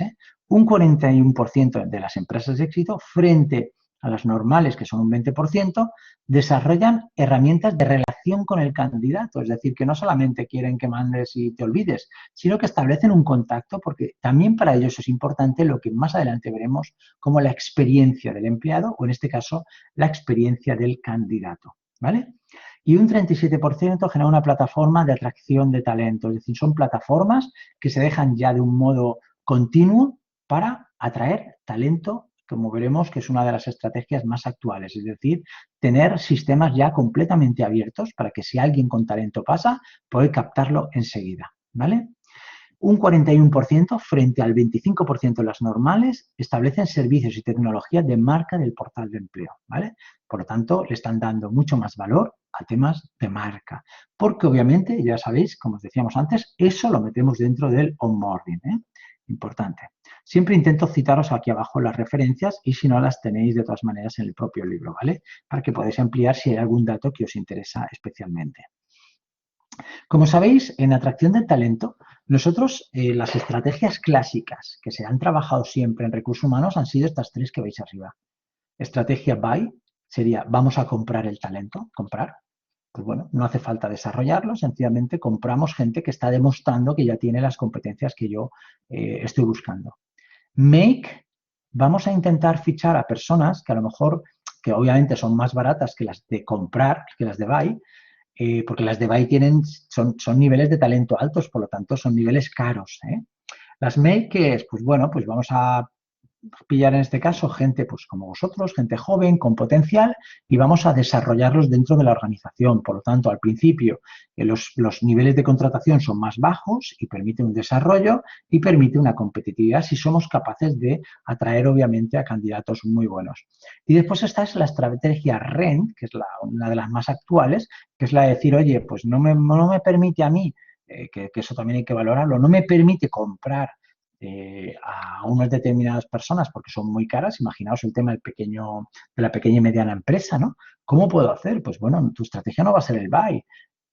Un 41% de las empresas de éxito frente a las normales, que son un 20%, desarrollan herramientas de relación con el candidato. Es decir, que no solamente quieren que mandes y te olvides, sino que establecen un contacto, porque también para ellos es importante lo que más adelante veremos como la experiencia del empleado, o en este caso, la experiencia del candidato. ¿Vale? Y un 37% genera una plataforma de atracción de talento. Es decir, son plataformas que se dejan ya de un modo continuo para atraer talento, como veremos que es una de las estrategias más actuales. Es decir, tener sistemas ya completamente abiertos para que si alguien con talento pasa, poder captarlo enseguida. ¿Vale? Un 41% frente al 25% de las normales establecen servicios y tecnología de marca del portal de empleo, ¿vale? Por lo tanto, le están dando mucho más valor a temas de marca, porque obviamente, ya sabéis, como os decíamos antes, eso lo metemos dentro del onboarding, ¿eh? Importante. Siempre intento citaros aquí abajo las referencias y si no las tenéis de todas maneras en el propio libro, ¿vale? Para que podáis ampliar si hay algún dato que os interesa especialmente. Como sabéis, en atracción del talento, nosotros las estrategias clásicas que se han trabajado siempre en recursos humanos han sido estas tres que veis arriba. Estrategia buy sería vamos a comprar el talento, comprar. Pues bueno, no hace falta desarrollarlo, sencillamente compramos gente que está demostrando que ya tiene las competencias que yo estoy buscando. Make, vamos a intentar fichar a personas que a lo mejor, que obviamente son más baratas que las de comprar, que las de buy, porque las de buy son niveles de talento altos, por lo tanto son niveles caros. Las make, que es, pues bueno, pues vamos a pillar en este caso gente pues como vosotros, gente joven, con potencial, y vamos a desarrollarlos dentro de la organización. Por lo tanto, al principio los niveles de contratación son más bajos y permite un desarrollo y permite una competitividad si somos capaces de atraer obviamente a candidatos muy buenos. Y después esta es la estrategia RENT, que es una de las más actuales, que es la de decir, oye, pues no me permite a mí, que eso también hay que valorarlo, no me permite comprar a unas determinadas personas porque son muy caras. Imaginaos el tema de la pequeña y mediana empresa, ¿no? ¿Cómo puedo hacer? Pues bueno, tu estrategia no va a ser el buy,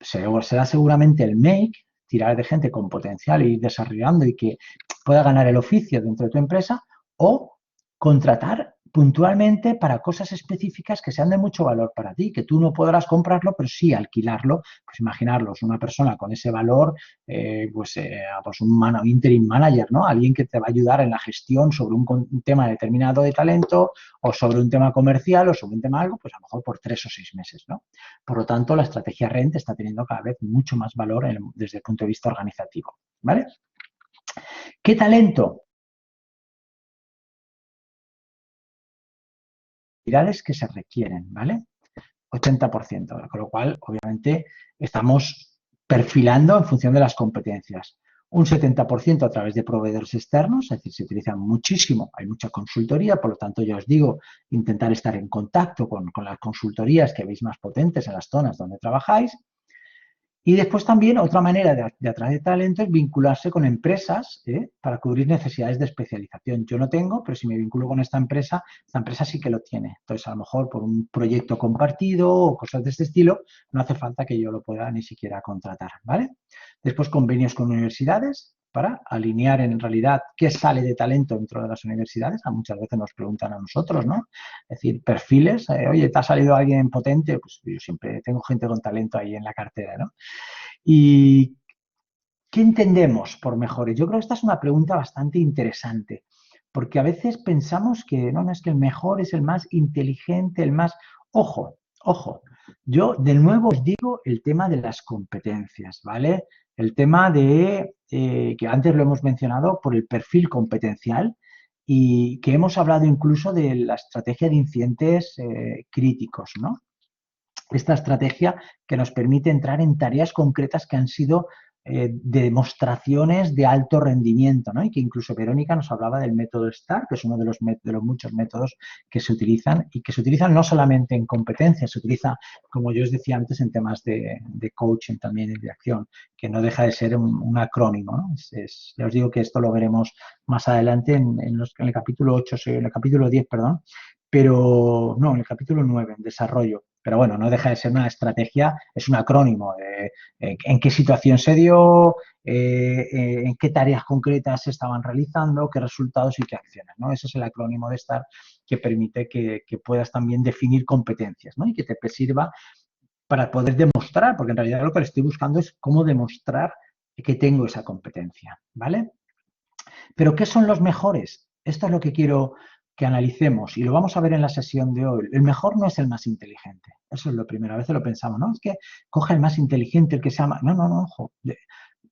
será seguramente el make, tirar de gente con potencial y ir desarrollando y que pueda ganar el oficio dentro de tu empresa, o contratar puntualmente para cosas específicas que sean de mucho valor para ti, que tú no podrás comprarlo, pero sí alquilarlo. Pues imaginaros una persona con ese valor, pues un interim manager, ¿no? Alguien que te va a ayudar en la gestión sobre un tema determinado de talento o sobre un tema comercial o sobre un tema algo, pues a lo mejor por 3 o 6 meses, ¿no? Por lo tanto, la estrategia RENT está teniendo cada vez mucho más valor desde el punto de vista organizativo, ¿vale? ¿Qué talento? Que se requieren, ¿vale? 80%, con lo cual, obviamente, estamos perfilando en función de las competencias. Un 70% a través de proveedores externos, es decir, se utilizan muchísimo, hay mucha consultoría, por lo tanto, ya os digo, intentar estar en contacto con las consultorías que veis más potentes en las zonas donde trabajáis. Y después también otra manera de atraer talento es vincularse con empresas para cubrir necesidades de especialización. Yo no tengo, pero si me vinculo con esta empresa sí que lo tiene. Entonces, a lo mejor por un proyecto compartido o cosas de este estilo, no hace falta que yo lo pueda ni siquiera contratar, ¿vale? Después, convenios con universidades para alinear en realidad qué sale de talento dentro de las universidades. Muchas veces nos preguntan a nosotros, ¿no? Es decir, perfiles, oye, ¿te ha salido alguien potente? Pues yo siempre tengo gente con talento ahí en la cartera, ¿no? ¿Y qué entendemos por mejores? Yo creo que esta es una pregunta bastante interesante, porque a veces pensamos que no es que el mejor es el más inteligente, el más... Ojo, yo de nuevo os digo el tema de las competencias, ¿vale? El tema de, que antes lo hemos mencionado, por el perfil competencial y que hemos hablado incluso de la estrategia de incidentes críticos, ¿no? Esta estrategia que nos permite entrar en tareas concretas que han sido demostraciones de alto rendimiento, ¿no? Y que incluso Verónica nos hablaba del método STAR, que es uno de los muchos métodos que se utilizan y que se utilizan no solamente en competencias, se utiliza, como yo os decía antes, en temas de coaching también y de acción, que no deja de ser un acrónimo, ¿no? Ya os digo que esto lo veremos más adelante en el capítulo 8, en el capítulo 10, perdón, pero no, en el capítulo 9, en desarrollo. Pero bueno, no deja de ser una estrategia, es un acrónimo de en qué situación se dio, en qué tareas concretas se estaban realizando, qué resultados y qué acciones, ¿no? Ese es el acrónimo de STAR que permite que puedas también definir competencias, ¿no? Y que te sirva para poder demostrar, porque en realidad lo que le estoy buscando es cómo demostrar que tengo esa competencia, ¿vale? Pero ¿qué son los mejores? Esto es lo que quiero que analicemos y lo vamos a ver en la sesión de hoy. El mejor no es el más inteligente. Eso es lo primero. A veces lo pensamos, ¿no? Es que coge el más inteligente, el que sea más... No, ojo.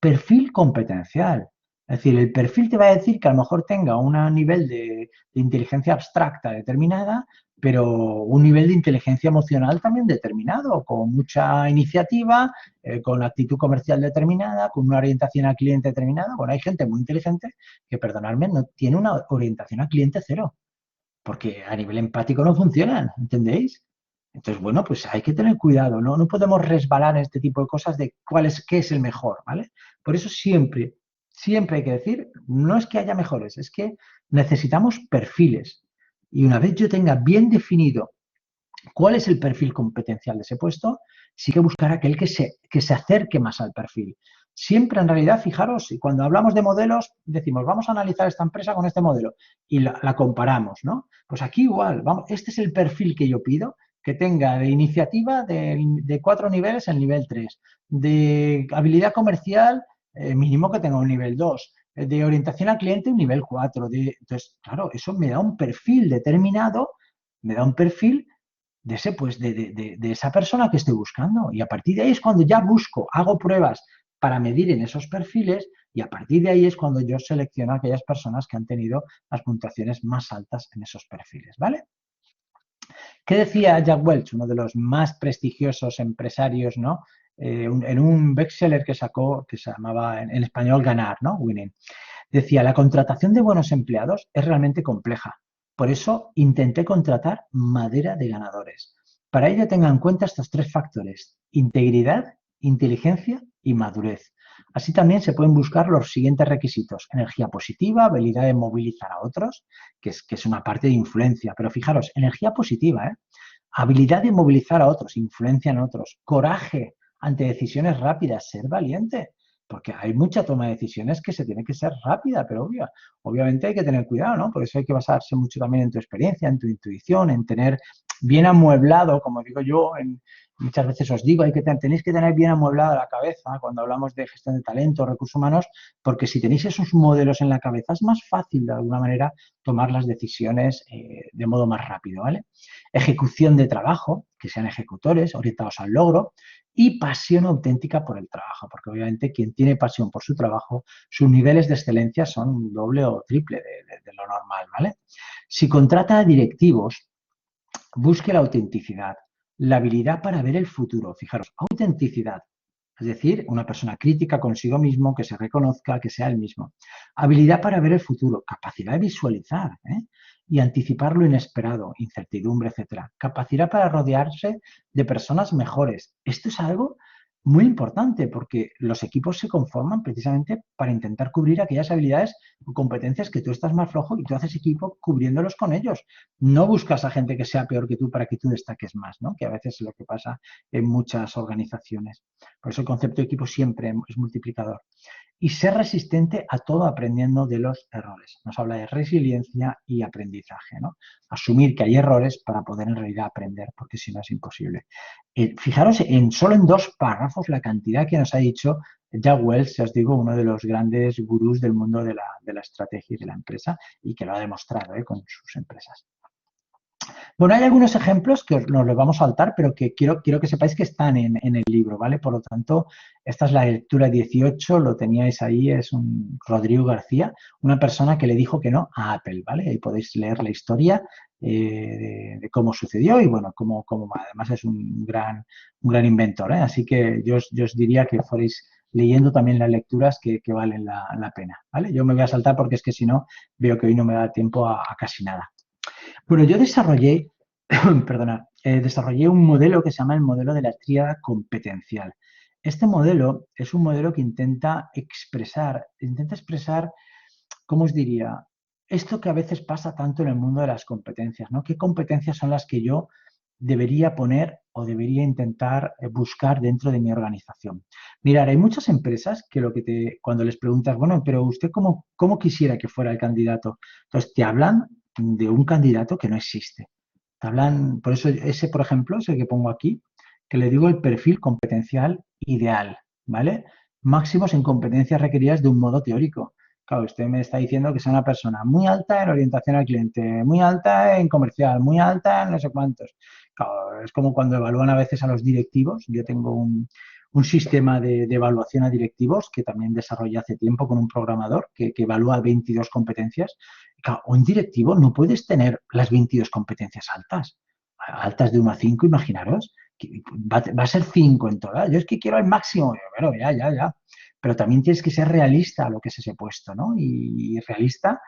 Perfil competencial. Es decir, el perfil te va a decir que a lo mejor tenga un nivel de inteligencia abstracta determinada, pero un nivel de inteligencia emocional también determinado, con mucha iniciativa, con actitud comercial determinada, con una orientación al cliente determinada. Bueno, hay gente muy inteligente que, perdonadme, no tiene una orientación al cliente cero, porque a nivel empático no funcionan, ¿entendéis? Entonces, bueno, pues hay que tener cuidado, ¿no? No podemos resbalar en este tipo de cosas de qué es el mejor, ¿vale? Por eso siempre hay que decir, no es que haya mejores, es que necesitamos perfiles. Y una vez yo tenga bien definido cuál es el perfil competencial de ese puesto, sí que buscar aquel que se acerque más al perfil. Siempre, en realidad, fijaros, y cuando hablamos de modelos, decimos, vamos a analizar esta empresa con este modelo y la comparamos, ¿no? Pues aquí igual, vamos, este es el perfil que yo pido, que tenga de iniciativa de 4 niveles el nivel 3, de habilidad comercial mínimo que tenga un nivel 2, de orientación al cliente un nivel 4. Entonces, claro, eso me da un perfil determinado, me da un perfil de ese, pues, de esa persona que estoy buscando. Y a partir de ahí es cuando ya busco, hago pruebas para medir en esos perfiles y a partir de ahí es cuando yo selecciono a aquellas personas que han tenido las puntuaciones más altas en esos perfiles, ¿vale? ¿Qué decía Jack Welch, uno de los más prestigiosos empresarios, ¿no? En un bestseller que sacó, que se llamaba en español Ganar, ¿no? Winning. Decía, la contratación de buenos empleados es realmente compleja. Por eso intenté contratar madera de ganadores. Para ello tenga en cuenta estos 3 factores: integridad, inteligencia y madurez. Así también se pueden buscar los siguientes requisitos: energía positiva, habilidad de movilizar a otros, que es una parte de influencia. Pero fijaros, energía positiva, habilidad de movilizar a otros, influencia en otros, coraje ante decisiones rápidas, ser valiente. Porque hay mucha toma de decisiones que se tiene que ser rápida, pero obviamente hay que tener cuidado, ¿no? Por eso hay que basarse mucho también en tu experiencia, en tu intuición, en tener bien amueblado, como digo yo, muchas veces os digo, tenéis que tener bien amueblada la cabeza cuando hablamos de gestión de talento, recursos humanos, porque si tenéis esos modelos en la cabeza es más fácil de alguna manera tomar las decisiones de modo más rápido, ¿vale? Ejecución de trabajo, que sean ejecutores, orientados al logro, y pasión auténtica por el trabajo, porque obviamente quien tiene pasión por su trabajo, sus niveles de excelencia son doble o triple de lo normal, ¿vale? Si contrata a directivos, busque la autenticidad, la habilidad para ver el futuro. Fijaros, autenticidad, es decir, una persona crítica consigo mismo, que se reconozca, que sea el mismo. Habilidad para ver el futuro, capacidad de visualizar y anticipar lo inesperado, incertidumbre, etc. Capacidad para rodearse de personas mejores. Esto es algo muy importante porque los equipos se conforman precisamente para intentar cubrir aquellas habilidades o competencias que tú estás más flojo y tú haces equipo cubriéndolos con ellos. No buscas a gente que sea peor que tú para que tú destaques más, ¿no? Que a veces es lo que pasa en muchas organizaciones. Por eso el concepto de equipo siempre es multiplicador. Y ser resistente a todo aprendiendo de los errores. Nos habla de resiliencia y aprendizaje, ¿no? Asumir que hay errores para poder en realidad aprender, porque si no es imposible. Fijaros solo en 2 párrafos la cantidad que nos ha dicho Jack Welch, os digo, uno de los grandes gurús del mundo de la estrategia y de la empresa y que lo ha demostrado con sus empresas. Bueno, hay algunos ejemplos que nos los vamos a saltar, pero que quiero que sepáis que están en el libro, ¿vale? Por lo tanto, esta es la lectura 18, lo teníais ahí, es un Rodrigo García, una persona que le dijo que no a Apple, ¿vale? Ahí podéis leer la historia de cómo sucedió y, bueno, cómo además es un gran inventor, ¿eh? Así que yo os diría que fuerais leyendo también las lecturas que valen la pena, ¿vale? Yo me voy a saltar porque es que si no, veo que hoy no me da tiempo a casi nada. Bueno, yo desarrollé un modelo que se llama el modelo de la tríada competencial. Este modelo es un modelo que intenta expresar, ¿cómo os diría? esto que a veces pasa tanto en el mundo de las competencias, ¿no? ¿Qué competencias son las que yo debería poner o debería intentar buscar dentro de mi organización? Mirar, hay muchas empresas que cuando les preguntas, bueno, pero usted cómo quisiera que fuera el candidato, entonces te hablan de un candidato que no existe. Te hablan, por eso ese, por ejemplo, es el que pongo aquí, que le digo el perfil competencial ideal, ¿vale? Máximos en competencias requeridas de un modo teórico. Claro, usted me está diciendo que sea una persona muy alta en orientación al cliente, muy alta en comercial, muy alta en no sé cuántos. Claro, es como cuando evalúan a veces a los directivos. Yo tengo un sistema de evaluación a directivos que también desarrollé hace tiempo con un programador que evalúa 22 competencias. Claro, un directivo no puedes tener las 22 competencias altas de 1 a 5, imaginaros. Va a ser 5 en todas. Yo es que quiero el máximo. Bueno, ya. Pero también tienes que ser realista a lo que es ese puesto, ¿no? Y realista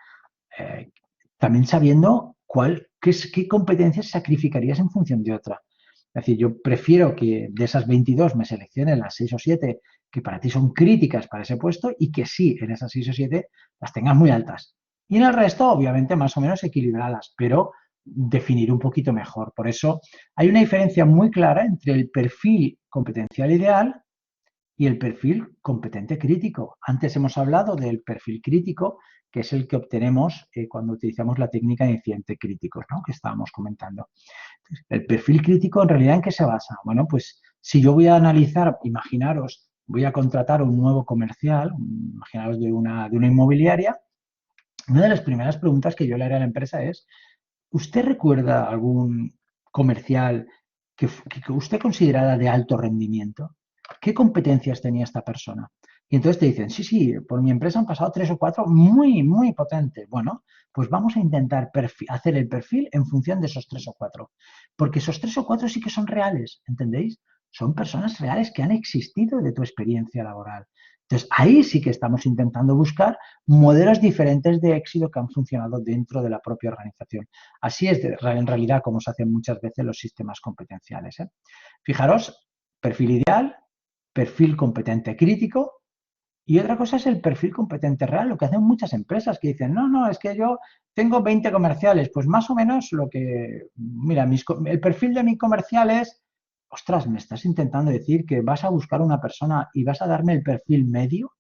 también sabiendo qué competencias sacrificarías en función de otra. Es decir, yo prefiero que de esas 22 me seleccionen las 6 o 7 que para ti son críticas para ese puesto y que sí, en esas 6 o 7 las tengas muy altas. Y en el resto, obviamente, más o menos equilibradas, pero definir un poquito mejor. Por eso hay una diferencia muy clara entre el perfil competencial ideal y el perfil competente crítico. Antes hemos hablado del perfil crítico, que es el que obtenemos cuando utilizamos la técnica de incidentes críticos, ¿no? Que estábamos comentando. El perfil crítico, ¿en realidad en qué se basa? Bueno, pues si yo voy a analizar, imaginaros, voy a contratar un nuevo comercial, imaginaros de una inmobiliaria, una de las primeras preguntas que yo le haré a la empresa es, ¿usted recuerda algún comercial que usted considerara de alto rendimiento? ¿Qué competencias tenía esta persona? Y entonces te dicen, sí, por mi empresa han pasado 3 o 4 muy, muy potentes. Bueno, pues vamos a intentar hacer el perfil en función de esos 3 o 4. Porque esos 3 o 4 sí que son reales, ¿entendéis? Son personas reales que han existido de tu experiencia laboral. Entonces, ahí sí que estamos intentando buscar modelos diferentes de éxito que han funcionado dentro de la propia organización. Así es en realidad como se hacen muchas veces los sistemas competenciales, ¿eh? Fijaros, perfil ideal, perfil competente crítico y otra cosa es el perfil competente real, lo que hacen muchas empresas que dicen, no, es que yo tengo 20 comerciales, pues más o menos lo que, mira, el perfil de mi comercial es, ostras, me estás intentando decir que vas a buscar una persona y vas a darme el perfil medio.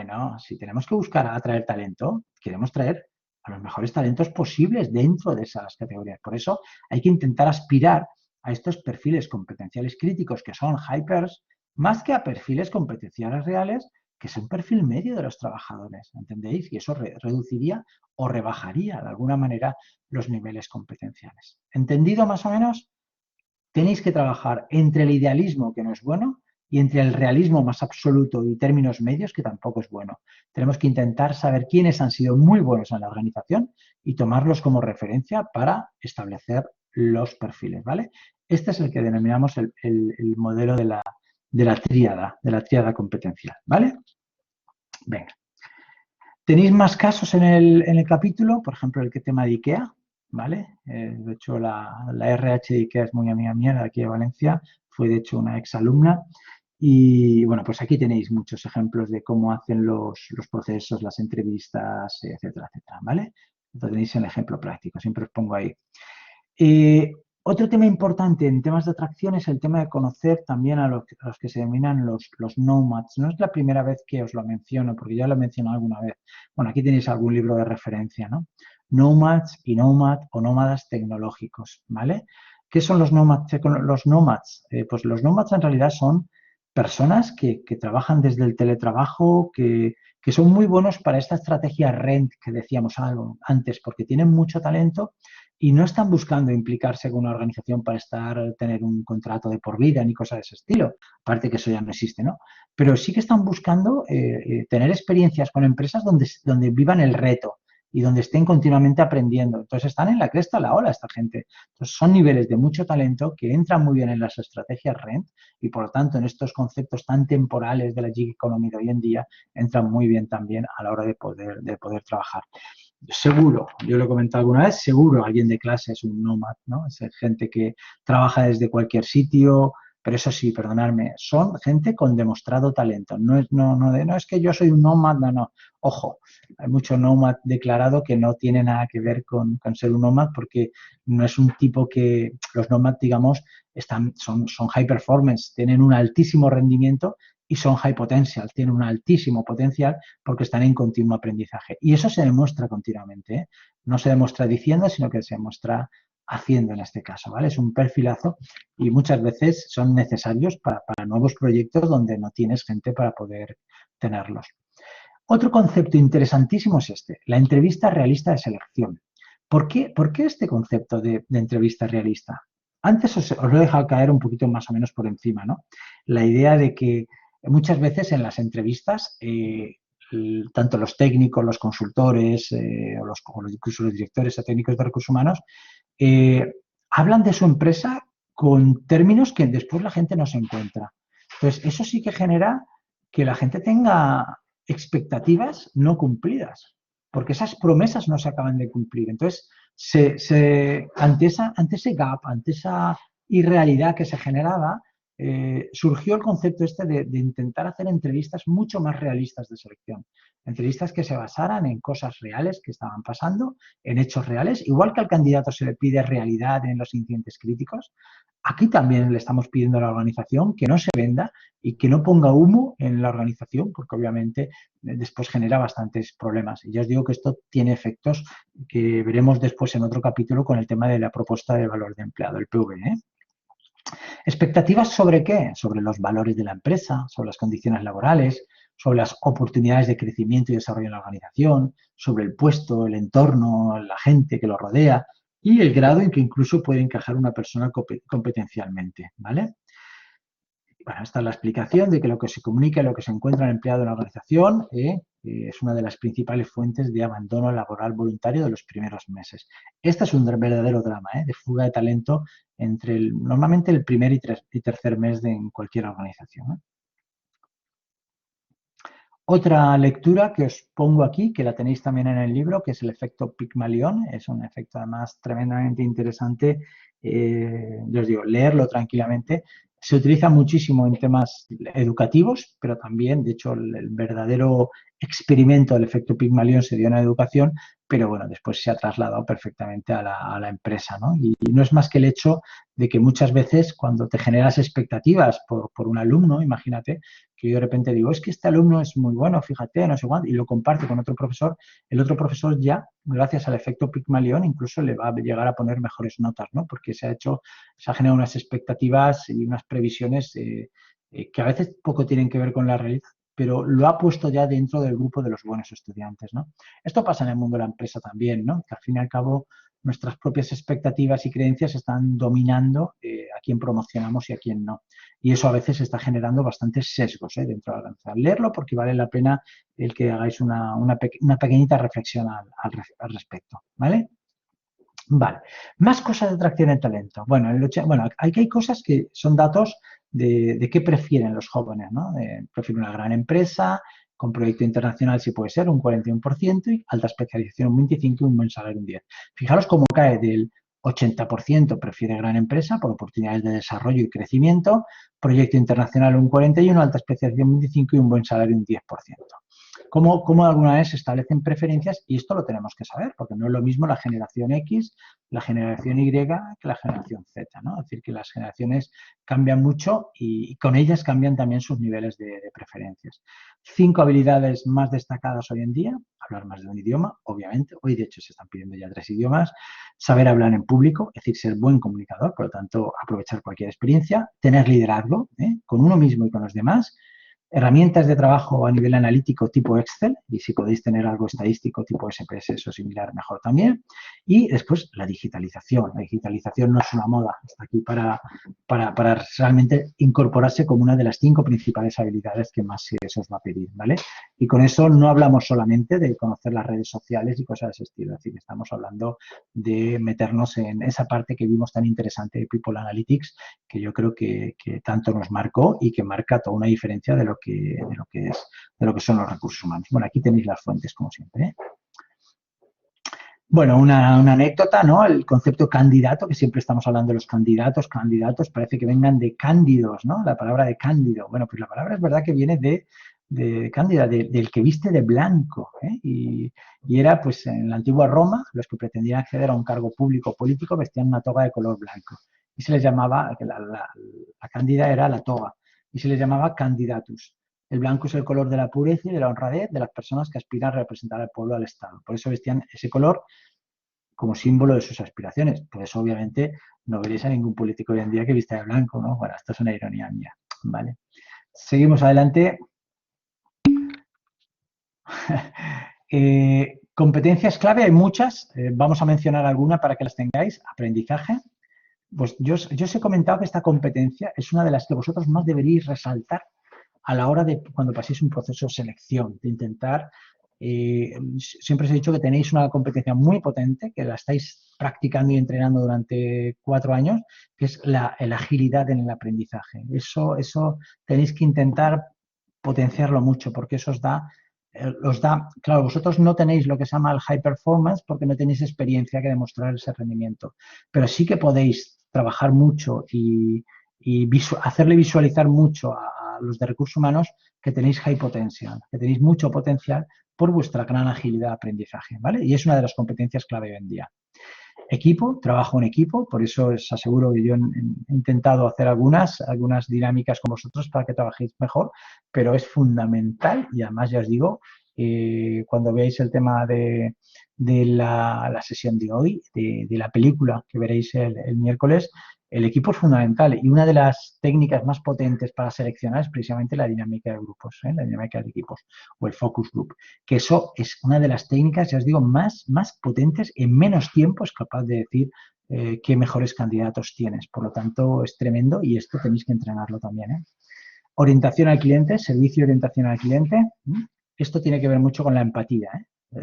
No, si tenemos que buscar atraer talento, queremos traer a los mejores talentos posibles dentro de esas categorías. Por eso hay que intentar aspirar a estos perfiles competenciales críticos que son hypers, más que a perfiles competenciales reales, que es un perfil medio de los trabajadores, ¿entendéis? Y eso reduciría o rebajaría de alguna manera los niveles competenciales. ¿Entendido más o menos? Tenéis que trabajar entre el idealismo, que no es bueno, y entre el realismo más absoluto y términos medios, que tampoco es bueno. Tenemos que intentar saber quiénes han sido muy buenos en la organización y tomarlos como referencia para establecer los perfiles, ¿vale? Este es el que denominamos el modelo de la tríada competencial, ¿vale? Venga. ¿Tenéis más casos en el capítulo? Por ejemplo, el tema de IKEA, ¿vale? De hecho, la RH de IKEA es muy amiga mía, de aquí de Valencia, fue de hecho una exalumna. Y bueno, pues aquí tenéis muchos ejemplos de cómo hacen los procesos, las entrevistas, etcétera, etcétera, ¿vale? Lo tenéis en ejemplo práctico, siempre os pongo ahí. Otro tema importante en temas de atracción es el tema de conocer también a los que se denominan los nomads. No es la primera vez que os lo menciono, porque ya lo he mencionado alguna vez. Bueno, aquí tenéis algún libro de referencia, ¿no? Nomads y o nómadas tecnológicos, ¿vale? ¿Qué son los nómads? Pues los nómads en realidad son personas que trabajan desde el teletrabajo, que son muy buenos para esta estrategia RENT que decíamos antes, porque tienen mucho talento y no están buscando implicarse con una organización para tener un contrato de por vida ni cosas de ese estilo. Aparte que eso ya no existe, ¿no? Pero sí que están buscando tener experiencias con empresas donde vivan el reto y donde estén continuamente aprendiendo. Entonces están en la cresta de la ola esta gente. Entonces son niveles de mucho talento que entran muy bien en las estrategias RENT y por lo tanto en estos conceptos tan temporales de la gig economy de hoy en día entran muy bien también a la hora de poder trabajar. Seguro, yo lo he comentado alguna vez, seguro alguien de clase es un nómada, ¿no? Es gente que trabaja desde cualquier sitio, pero eso sí, perdonadme, son gente con demostrado talento. No es que yo soy un nómada, no. Ojo, hay mucho nómada declarado que no tiene nada que ver con ser un nómada, porque no es un tipo que los nómadas, digamos, son high performance, tienen un altísimo rendimiento y son high potential, tienen un altísimo potencial porque están en continuo aprendizaje. Y eso se demuestra continuamente, ¿eh? No se demuestra diciendo, sino que se demuestra haciendo en este caso, ¿vale? Es un perfilazo y muchas veces son necesarios para nuevos proyectos donde no tienes gente para poder tenerlos. Otro concepto interesantísimo es este, la entrevista realista de selección. ¿Por qué este concepto de entrevista realista? Antes os lo he dejado caer un poquito más o menos por encima, ¿no? La idea de que muchas veces en las entrevistas, tanto los técnicos, los consultores, o incluso los directores o técnicos de recursos humanos, hablan de su empresa con términos que después la gente no se encuentra. Entonces, eso sí que genera que la gente tenga expectativas no cumplidas, porque esas promesas no se acaban de cumplir. Entonces, ante ese gap, ante esa irrealidad que se generaba, surgió el concepto este de intentar hacer entrevistas mucho más realistas de selección. Entrevistas que se basaran en cosas reales que estaban pasando, en hechos reales. Igual que al candidato se le pide realidad en los incidentes críticos, aquí también le estamos pidiendo a la organización que no se venda y que no ponga humo en la organización, porque obviamente después genera bastantes problemas. Y ya os digo que esto tiene efectos que veremos después en otro capítulo con el tema de la propuesta de valor de empleado, el PV, ¿eh? ¿Expectativas sobre qué? Sobre los valores de la empresa, sobre las condiciones laborales, sobre las oportunidades de crecimiento y desarrollo en la organización, sobre el puesto, el entorno, la gente que lo rodea y el grado en que incluso puede encajar una persona competencialmente, ¿vale? Bueno, esta es la explicación de que lo que se comunica y lo que se encuentra en el empleado en la organización es una de las principales fuentes de abandono laboral voluntario de los primeros meses. Este es un verdadero drama, de fuga de talento entre normalmente el primer y tercer mes en cualquier organización, ¿eh? Otra lectura que os pongo aquí, que la tenéis también en el libro, que es el efecto Pigmalión. Es un efecto además tremendamente interesante. Yo os digo, leerlo tranquilamente. Se utiliza muchísimo en temas educativos, pero también, de hecho, el verdadero experimento del efecto Pigmalión se dio en la educación, pero bueno, después se ha trasladado perfectamente a la empresa, ¿no? Y no es más que el hecho de que muchas veces cuando te generas expectativas por un alumno, imagínate que yo de repente digo, es que este alumno es muy bueno, fíjate, no sé cuánto, y lo comparte con otro profesor, el otro profesor ya, gracias al efecto Pigmalión, incluso le va a llegar a poner mejores notas, ¿no? Porque se ha generado unas expectativas y unas previsiones que a veces poco tienen que ver con la realidad, pero lo ha puesto ya dentro del grupo de los buenos estudiantes, ¿no? Esto pasa en el mundo de la empresa también, ¿no? Que al fin y al cabo nuestras propias expectativas y creencias están dominando a quién promocionamos y a quién no. Y eso a veces está generando bastantes sesgos dentro de la organización. Leerlo porque vale la pena el que hagáis una pequeñita reflexión al respecto, ¿vale? Vale. Más cosas de atracción de talento. Bueno, aquí hay cosas que son datos de qué prefieren los jóvenes, ¿no? Prefieren una gran empresa, con proyecto internacional si puede ser un 41% y alta especialización un 25% y un buen salario un 10%. Fijaros cómo cae del 80% prefiere gran empresa por oportunidades de desarrollo y crecimiento, proyecto internacional un 41%, alta especialización un 25% y un buen salario un 10%. ¿Cómo alguna vez se establecen preferencias? Y esto lo tenemos que saber, porque no es lo mismo la generación X, la generación Y que la generación Z, ¿no? Es decir, que las generaciones cambian mucho y con ellas cambian también sus niveles de preferencias. 5 habilidades más destacadas hoy en día: hablar más de un idioma, obviamente. Hoy, de hecho, se están pidiendo ya 3 idiomas. Saber hablar en público, es decir, ser buen comunicador, por lo tanto, aprovechar cualquier experiencia. Tener liderazgo, con uno mismo y con los demás. Herramientas de trabajo a nivel analítico tipo Excel, y si podéis tener algo estadístico tipo SPSS o similar, mejor también. Y después la digitalización. La digitalización no es una moda, está aquí para realmente incorporarse como una de las 5 principales habilidades que más se os va a pedir, ¿vale? Y con eso no hablamos solamente de conocer las redes sociales y cosas de ese estilo, es decir, estamos hablando de meternos en esa parte que vimos tan interesante de People Analytics, que yo creo que tanto nos marcó y que marca toda una diferencia de lo que son los recursos humanos. Bueno, aquí tenéis las fuentes, como siempre, ¿eh? Bueno, una anécdota, ¿no? El concepto candidato, que siempre estamos hablando de los candidatos, parece que vengan de cándidos, ¿no? La palabra de cándido. Bueno, pues la palabra es verdad que viene de cándida, del que viste de blanco, ¿eh? Y era, pues, en la antigua Roma, los que pretendían acceder a un cargo público o político vestían una toga de color blanco. Y se les llamaba, la cándida era la toga, y se les llamaba candidatus. El blanco es el color de la pureza y de la honradez de las personas que aspiran a representar al pueblo, al Estado. Por eso vestían ese color como símbolo de sus aspiraciones. Por eso, obviamente, no veréis a ningún político hoy en día que vista de blanco, ¿no? Bueno, esto es una ironía mía, ¿vale? Seguimos adelante. Competencias clave hay muchas. Vamos a mencionar alguna para que las tengáis. Aprendizaje. Pues yo os he comentado que esta competencia es una de las que vosotros más deberíais resaltar a la hora de cuando paséis un proceso de selección, de intentar, siempre os he dicho que tenéis una competencia muy potente, que la estáis practicando y entrenando durante 4 años, que es la agilidad en el aprendizaje. Eso tenéis que intentar potenciarlo mucho, porque eso os da, claro, vosotros no tenéis lo que se llama el high performance porque no tenéis experiencia que demostrar ese rendimiento, pero sí que podéis trabajar mucho y hacerle visualizar mucho a los de recursos humanos que tenéis high potential, que tenéis mucho potencial por vuestra gran agilidad de aprendizaje, ¿vale? Y es una de las competencias clave hoy en día. Equipo, trabajo en equipo, por eso os aseguro que yo he intentado hacer algunas dinámicas con vosotros para que trabajéis mejor, pero es fundamental y además ya os digo, cuando veáis el tema de la sesión de hoy, de la película que veréis el miércoles, el equipo es fundamental y una de las técnicas más potentes para seleccionar es precisamente la dinámica de grupos, la dinámica de equipos o el focus group, que eso es una de las técnicas, ya os digo, más potentes. En menos tiempo es capaz de decir qué mejores candidatos tienes. Por lo tanto, es tremendo y esto tenéis que entrenarlo también. Orientación al cliente, servicio y orientación al cliente. Esto tiene que ver mucho con la empatía,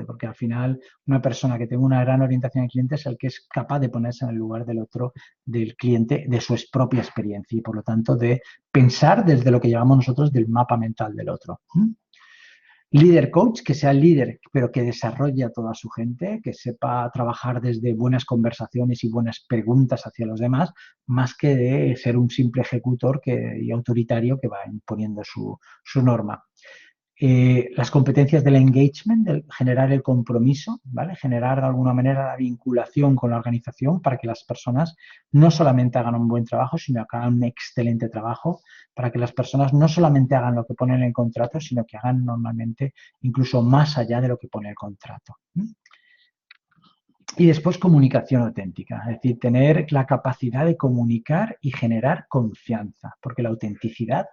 porque al final una persona que tenga una gran orientación al cliente es el que es capaz de ponerse en el lugar del otro, del cliente, de su propia experiencia y por lo tanto de pensar desde lo que llamamos nosotros del mapa mental del otro. Líder coach, que sea líder pero que desarrolle a toda su gente, que sepa trabajar desde buenas conversaciones y buenas preguntas hacia los demás, más que de ser un simple ejecutor y autoritario que va imponiendo su norma. Las competencias del engagement, del generar el compromiso, ¿vale? Generar de alguna manera la vinculación con la organización para que las personas no solamente hagan un buen trabajo, sino que hagan un excelente trabajo, para que las personas no solamente hagan lo que pone en el contrato, sino que hagan normalmente incluso más allá de lo que pone el contrato. Y después comunicación auténtica, es decir, tener la capacidad de comunicar y generar confianza, porque la autenticidad,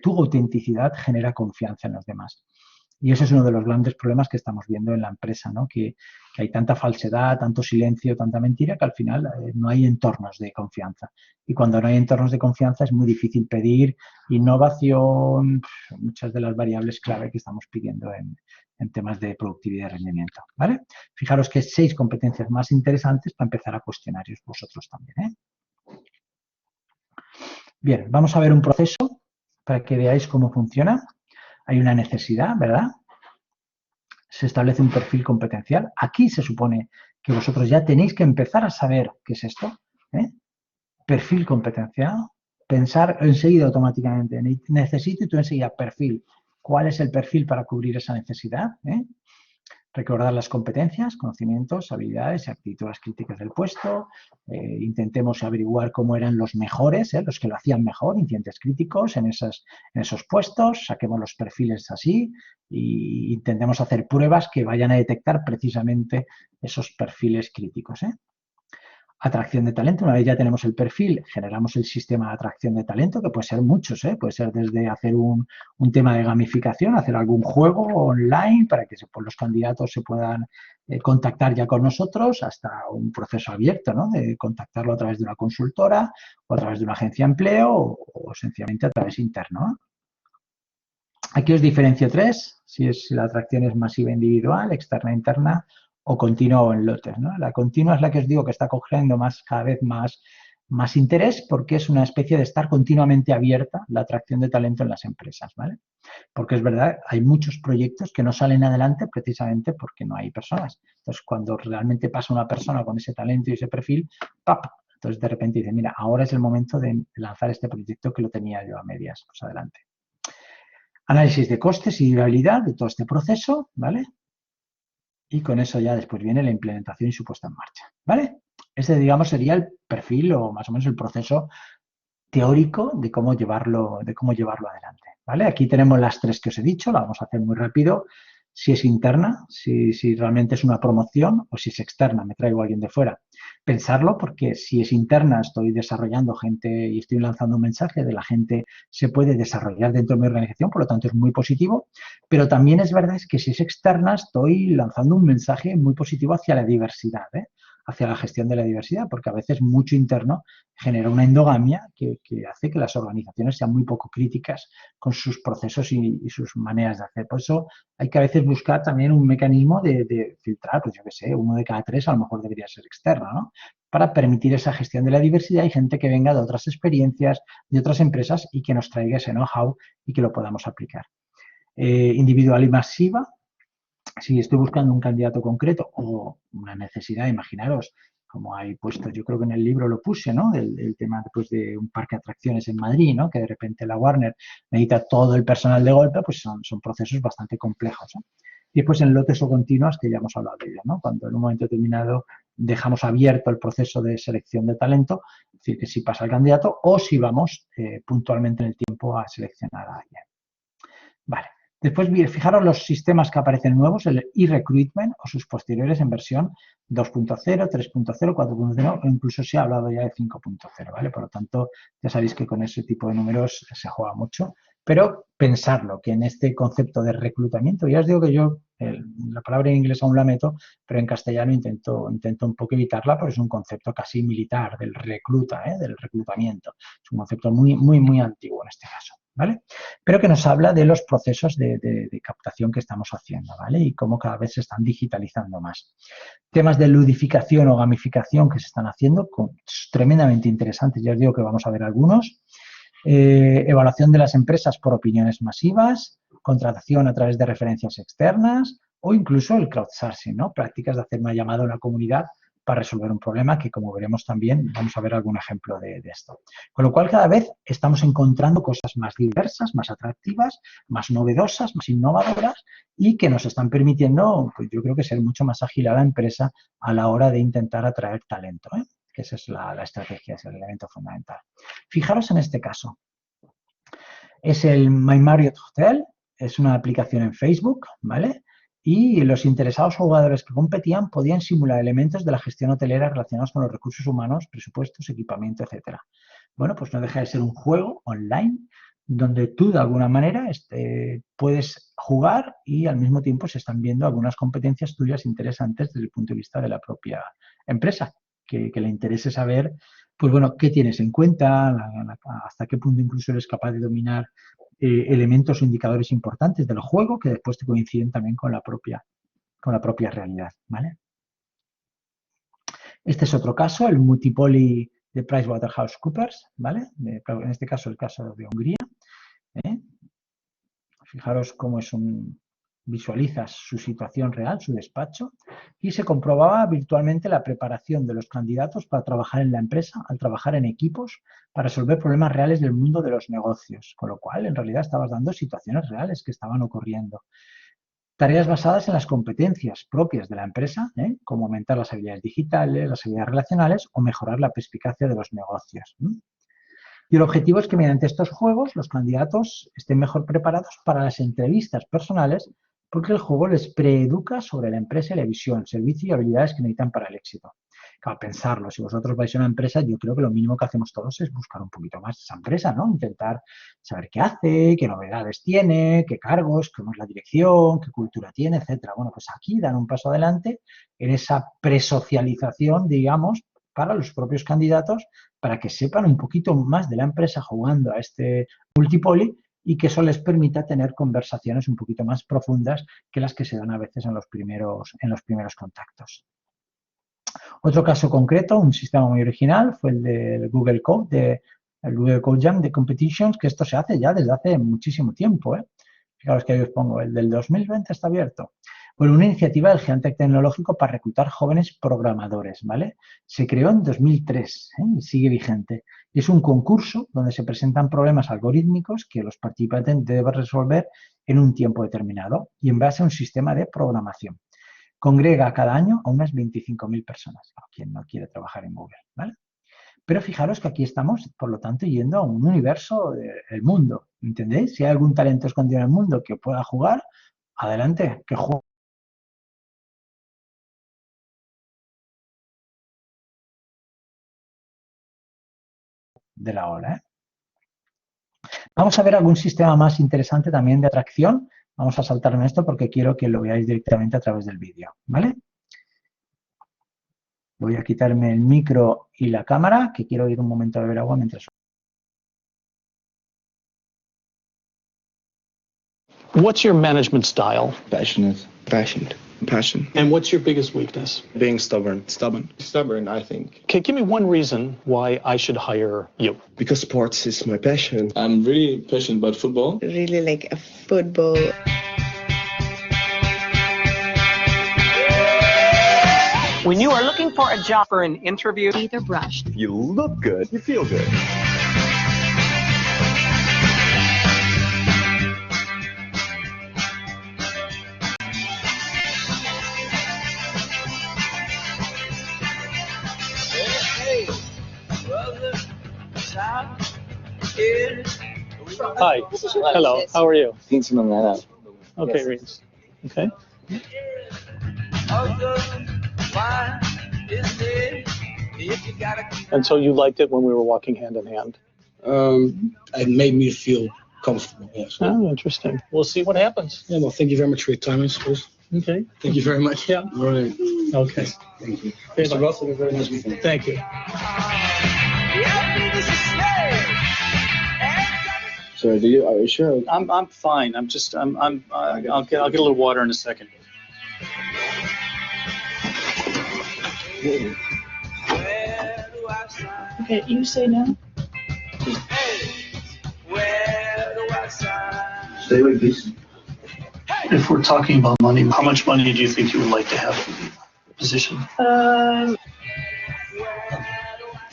tu autenticidad genera confianza en los demás. Y ese es uno de los grandes problemas que estamos viendo en la empresa, ¿no? Que hay tanta falsedad, tanto silencio, tanta mentira, que al final no hay entornos de confianza. Y cuando no hay entornos de confianza es muy difícil pedir innovación, muchas de las variables clave que estamos pidiendo en temas de productividad y rendimiento, ¿vale? Fijaros que 6 competencias más interesantes para empezar a cuestionarios vosotros también, Bien, vamos a ver un proceso para que veáis cómo funciona. Hay una necesidad, ¿verdad? Se establece un perfil competencial. Aquí se supone que vosotros ya tenéis que empezar a saber qué es esto. Perfil competencial. Pensar enseguida automáticamente. Necesito y tú enseguida perfil. ¿Cuál es el perfil para cubrir esa necesidad? Recordar las competencias, conocimientos, habilidades y actitudes críticas del puesto. Intentemos averiguar cómo eran los mejores, los que lo hacían mejor, incidentes críticos en esos puestos. Saquemos los perfiles así e intentemos hacer pruebas que vayan a detectar precisamente esos perfiles críticos. Atracción de talento. Una vez ya tenemos el perfil, generamos el sistema de atracción de talento, que puede ser muchos, puede ser desde hacer un tema de gamificación, hacer algún juego online para que los candidatos se puedan contactar ya con nosotros, hasta un proceso abierto, ¿no? De contactarlo a través de una consultora o a través de una agencia de empleo o sencillamente a través interno. Aquí os diferencio 3, si la atracción es masiva individual, externa, interna o continua o en lotes, ¿no? La continua es la que os digo que está cogiendo cada vez más interés porque es una especie de estar continuamente abierta la atracción de talento en las empresas, ¿vale? Porque es verdad, hay muchos proyectos que no salen adelante precisamente porque no hay personas. Entonces, cuando realmente pasa una persona con ese talento y ese perfil, ¡pap! Entonces, de repente dice, mira, ahora es el momento de lanzar este proyecto que lo tenía yo a medias. Pues adelante. Análisis de costes y viabilidad de todo este proceso, ¿vale? Y con eso ya después viene la implementación y su puesta en marcha, ¿vale? Ese, digamos, sería el perfil o más o menos el proceso teórico de cómo llevarlo adelante, ¿vale? Aquí tenemos las 3 que os he dicho, la vamos a hacer muy rápido. Si es interna, si realmente es una promoción o si es externa, me traigo a alguien de fuera. Pensarlo porque si es interna estoy desarrollando gente y estoy lanzando un mensaje de la gente se puede desarrollar dentro de mi organización, por lo tanto es muy positivo, pero también es verdad que si es externa estoy lanzando un mensaje muy positivo hacia la diversidad, hacia la gestión de la diversidad, porque a veces mucho interno genera una endogamia que hace que las organizaciones sean muy poco críticas con sus procesos y sus maneras de hacer. Por eso hay que a veces buscar también un mecanismo de filtrar, pues yo qué sé, 1 de cada 3 a lo mejor debería ser externo, ¿no? Para permitir esa gestión de la diversidad y gente que venga de otras experiencias, de otras empresas y que nos traiga ese know-how y que lo podamos aplicar. Individual y masiva. Si estoy buscando un candidato concreto o una necesidad, imaginaros, como hay puesto, yo creo que en el libro lo puse, ¿no? El tema después de un parque de atracciones en Madrid, ¿no? Que de repente la Warner necesita todo el personal de golpe, pues son procesos bastante complejos, ¿no? Y después en lotes o continuas, que ya hemos hablado de ello, ¿no? Cuando en un momento determinado dejamos abierto el proceso de selección de talento, es decir, que si pasa el candidato o si vamos puntualmente en el tiempo a seleccionar a alguien. Vale. Después, fijaros los sistemas que aparecen nuevos, el e-recruitment o sus posteriores en versión 2.0, 3.0, 4.0 o incluso se ha hablado ya de 5.0, ¿vale? Por lo tanto, ya sabéis que con ese tipo de números se juega mucho, pero pensarlo, que en este concepto de reclutamiento, ya os digo que yo la palabra en inglés aún la meto, pero en castellano intento un poco evitarla porque es un concepto casi militar, del recluta, del reclutamiento. Es un concepto muy, muy, muy antiguo en este caso, ¿vale? Pero que nos habla de los procesos de captación que estamos haciendo, ¿vale? Y cómo cada vez se están digitalizando más. Temas de ludificación o gamificación que se están haciendo, tremendamente interesantes, ya os digo que vamos a ver algunos. Evaluación de las empresas por opiniones masivas, contratación a través de referencias externas o incluso el crowdsourcing, ¿no? Prácticas de hacer una llamada a una comunidad para resolver un problema que, como veremos también, vamos a ver algún ejemplo de esto. Con lo cual, cada vez estamos encontrando cosas más diversas, más atractivas, más novedosas, más innovadoras y que nos están permitiendo, pues yo creo que ser mucho más ágil a la empresa a la hora de intentar atraer talento, que esa es la estrategia, es el elemento fundamental. Fijaros en este caso. Es el My Marriott Hotel, es una aplicación en Facebook, ¿vale? Y los interesados jugadores que competían podían simular elementos de la gestión hotelera relacionados con los recursos humanos, presupuestos, equipamiento, etc. Bueno, pues no deja de ser un juego online donde tú de alguna manera puedes jugar y al mismo tiempo se están viendo algunas competencias tuyas interesantes desde el punto de vista de la propia empresa, que le interese saber, pues bueno, qué tienes en cuenta, hasta qué punto incluso eres capaz de dominar elementos o indicadores importantes del juego que después te coinciden también con la propia realidad, ¿vale? Este es otro caso, el Multipoly de PricewaterhouseCoopers, ¿vale? En este caso, el caso de Hungría. Fijaros cómo visualizas su situación real, su despacho, y se comprobaba virtualmente la preparación de los candidatos para trabajar en la empresa, al trabajar en equipos, para resolver problemas reales del mundo de los negocios, con lo cual en realidad estabas dando situaciones reales que estaban ocurriendo. Tareas basadas en las competencias propias de la empresa, como aumentar las habilidades digitales, las habilidades relacionales o mejorar la perspicacia de los negocios. Y el objetivo es que mediante estos juegos los candidatos estén mejor preparados para las entrevistas personales porque el juego les preeduca sobre la empresa y la visión, servicio y habilidades que necesitan para el éxito. Claro, pensarlo, si vosotros vais a una empresa, yo creo que lo mínimo que hacemos todos es buscar un poquito más de esa empresa, ¿no? Intentar saber qué hace, qué novedades tiene, qué cargos, cómo es la dirección, qué cultura tiene, etcétera. Bueno, pues aquí dan un paso adelante en esa presocialización, digamos, para los propios candidatos, para que sepan un poquito más de la empresa jugando a este Multipoly y que eso les permita tener conversaciones un poquito más profundas que las que se dan a veces en los primeros contactos. Otro caso concreto, un sistema muy original, fue el del Google Code, el Google Code Jam de Competitions, que esto se hace ya desde hace muchísimo tiempo, Fijaros que ahí os pongo, el del 2020 está abierto. Bueno, una iniciativa del gigante tecnológico para reclutar jóvenes programadores, ¿vale? Se creó en 2003 y sigue vigente. Y es un concurso donde se presentan problemas algorítmicos que los participantes deben resolver en un tiempo determinado y en base a un sistema de programación. Congrega cada año a unas 25.000 personas, a quien no quiere trabajar en Google, ¿vale? Pero fijaros que aquí estamos, por lo tanto, yendo a un universo del mundo, ¿entendéis? Si hay algún talento escondido en el mundo que pueda jugar, adelante, que juegue. De la ola, ¿eh? Vamos a ver algún sistema más interesante también de atracción. Vamos a saltarme esto porque quiero que lo veáis directamente a través del vídeo, ¿vale? Voy a quitarme el micro y la cámara, que quiero ir un momento a beber agua mientras... What's your management style? Passionate. Passionate. Passion. And what's your biggest weakness? Being stubborn. Stubborn. Stubborn, I think. Okay, give me one reason why I should hire you. Because sports is my passion. I'm really passionate about football. Really like a football. When you are looking for a job for an interview, teeth are brushed. If you look good, you feel good. Hi. Hello. How are you? Okay, Okay, Reese. Okay. And so you liked it when we were walking hand in hand? It made me feel comfortable, yes. Oh, interesting. We'll see what happens. Yeah, well, thank you very much for your time, I suppose. Okay. Thank you very much. Yeah. All right. Okay. Thank you. Okay, Mr. bye. Russell, have a very nice weekend. Thank you. So, are you sure? I'm fine. I'll get a little water in a second. Okay, you say no. Stay away, please. If we're talking about money, how much money do you think you would like to have for the position?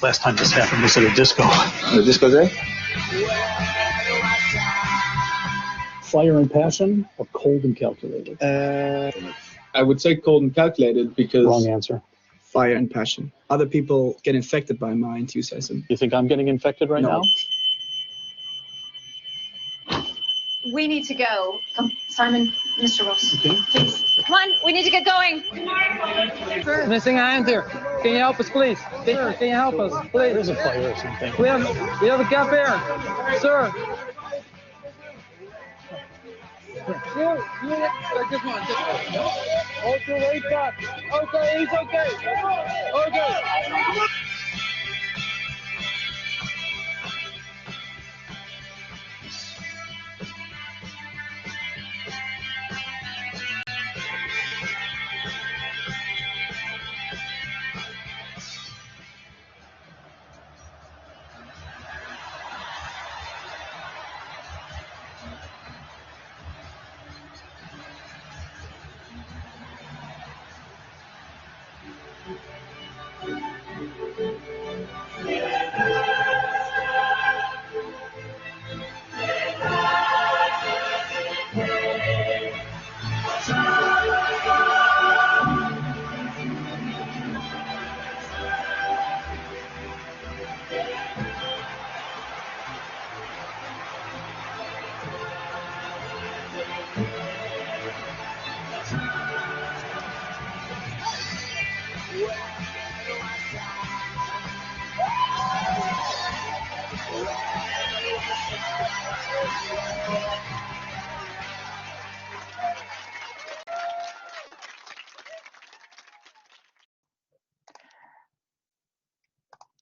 Last time this happened was at a disco. The disco day? Fire and passion or cold and calculated? I would say cold and calculated because... Wrong answer. Fire and passion. Other people get infected by my enthusiasm. You think I'm getting infected right No. now? We need to go. Simon, Mr. Ross, Okay. please. Come on, we need to get going. Missing a hand here. Can you help us, please? Sir, can you help us, please? There's a fire or something. We have a gap here, sir. Just one. Okay, wait back. Okay, he's okay. Okay.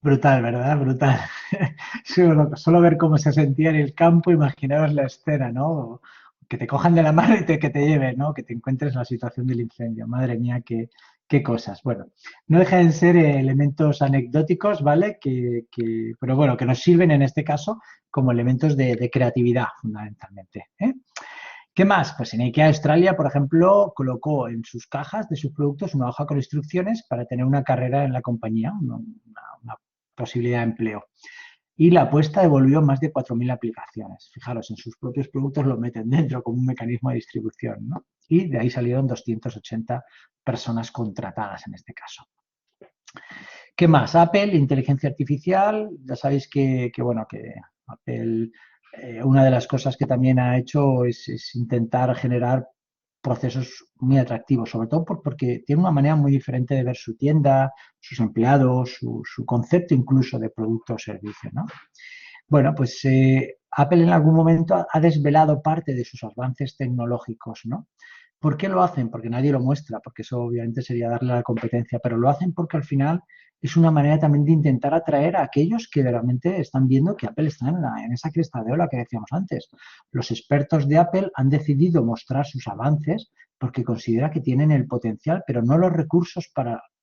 Brutal, ¿verdad? Brutal. Solo ver cómo se sentía en el campo, imaginaros la escena, ¿no? Que te cojan de la mano y que te lleven, ¿no? Que te encuentres en la situación del incendio. Madre mía, qué cosas. Bueno, no dejan de ser elementos anecdóticos, ¿vale? Pero bueno, que nos sirven en este caso como elementos de creatividad, fundamentalmente, ¿eh? ¿Qué más? Pues en IKEA Australia, por ejemplo, colocó en sus cajas de sus productos una hoja con instrucciones para tener una carrera en la compañía, una posibilidad de empleo. Y la apuesta devolvió más de 4.000 aplicaciones. Fijaros, en sus propios productos lo meten dentro como un mecanismo de distribución, ¿no? Y de ahí salieron 280 personas contratadas en este caso. ¿Qué más? Apple, inteligencia artificial. Ya sabéis que Apple, una de las cosas que también ha hecho es intentar generar procesos muy atractivos, sobre todo porque tiene una manera muy diferente de ver su tienda, sus empleados, su concepto incluso de producto o servicio, ¿no? Bueno, pues Apple en algún momento ha desvelado parte de sus avances tecnológicos, ¿no? ¿Por qué lo hacen? Porque nadie lo muestra, porque eso obviamente sería darle a la competencia, pero lo hacen porque al final es una manera también de intentar atraer a aquellos que realmente están viendo que Apple está en esa cresta de ola que decíamos antes. Los expertos de Apple han decidido mostrar sus avances porque considera que tienen el potencial, pero no los recursos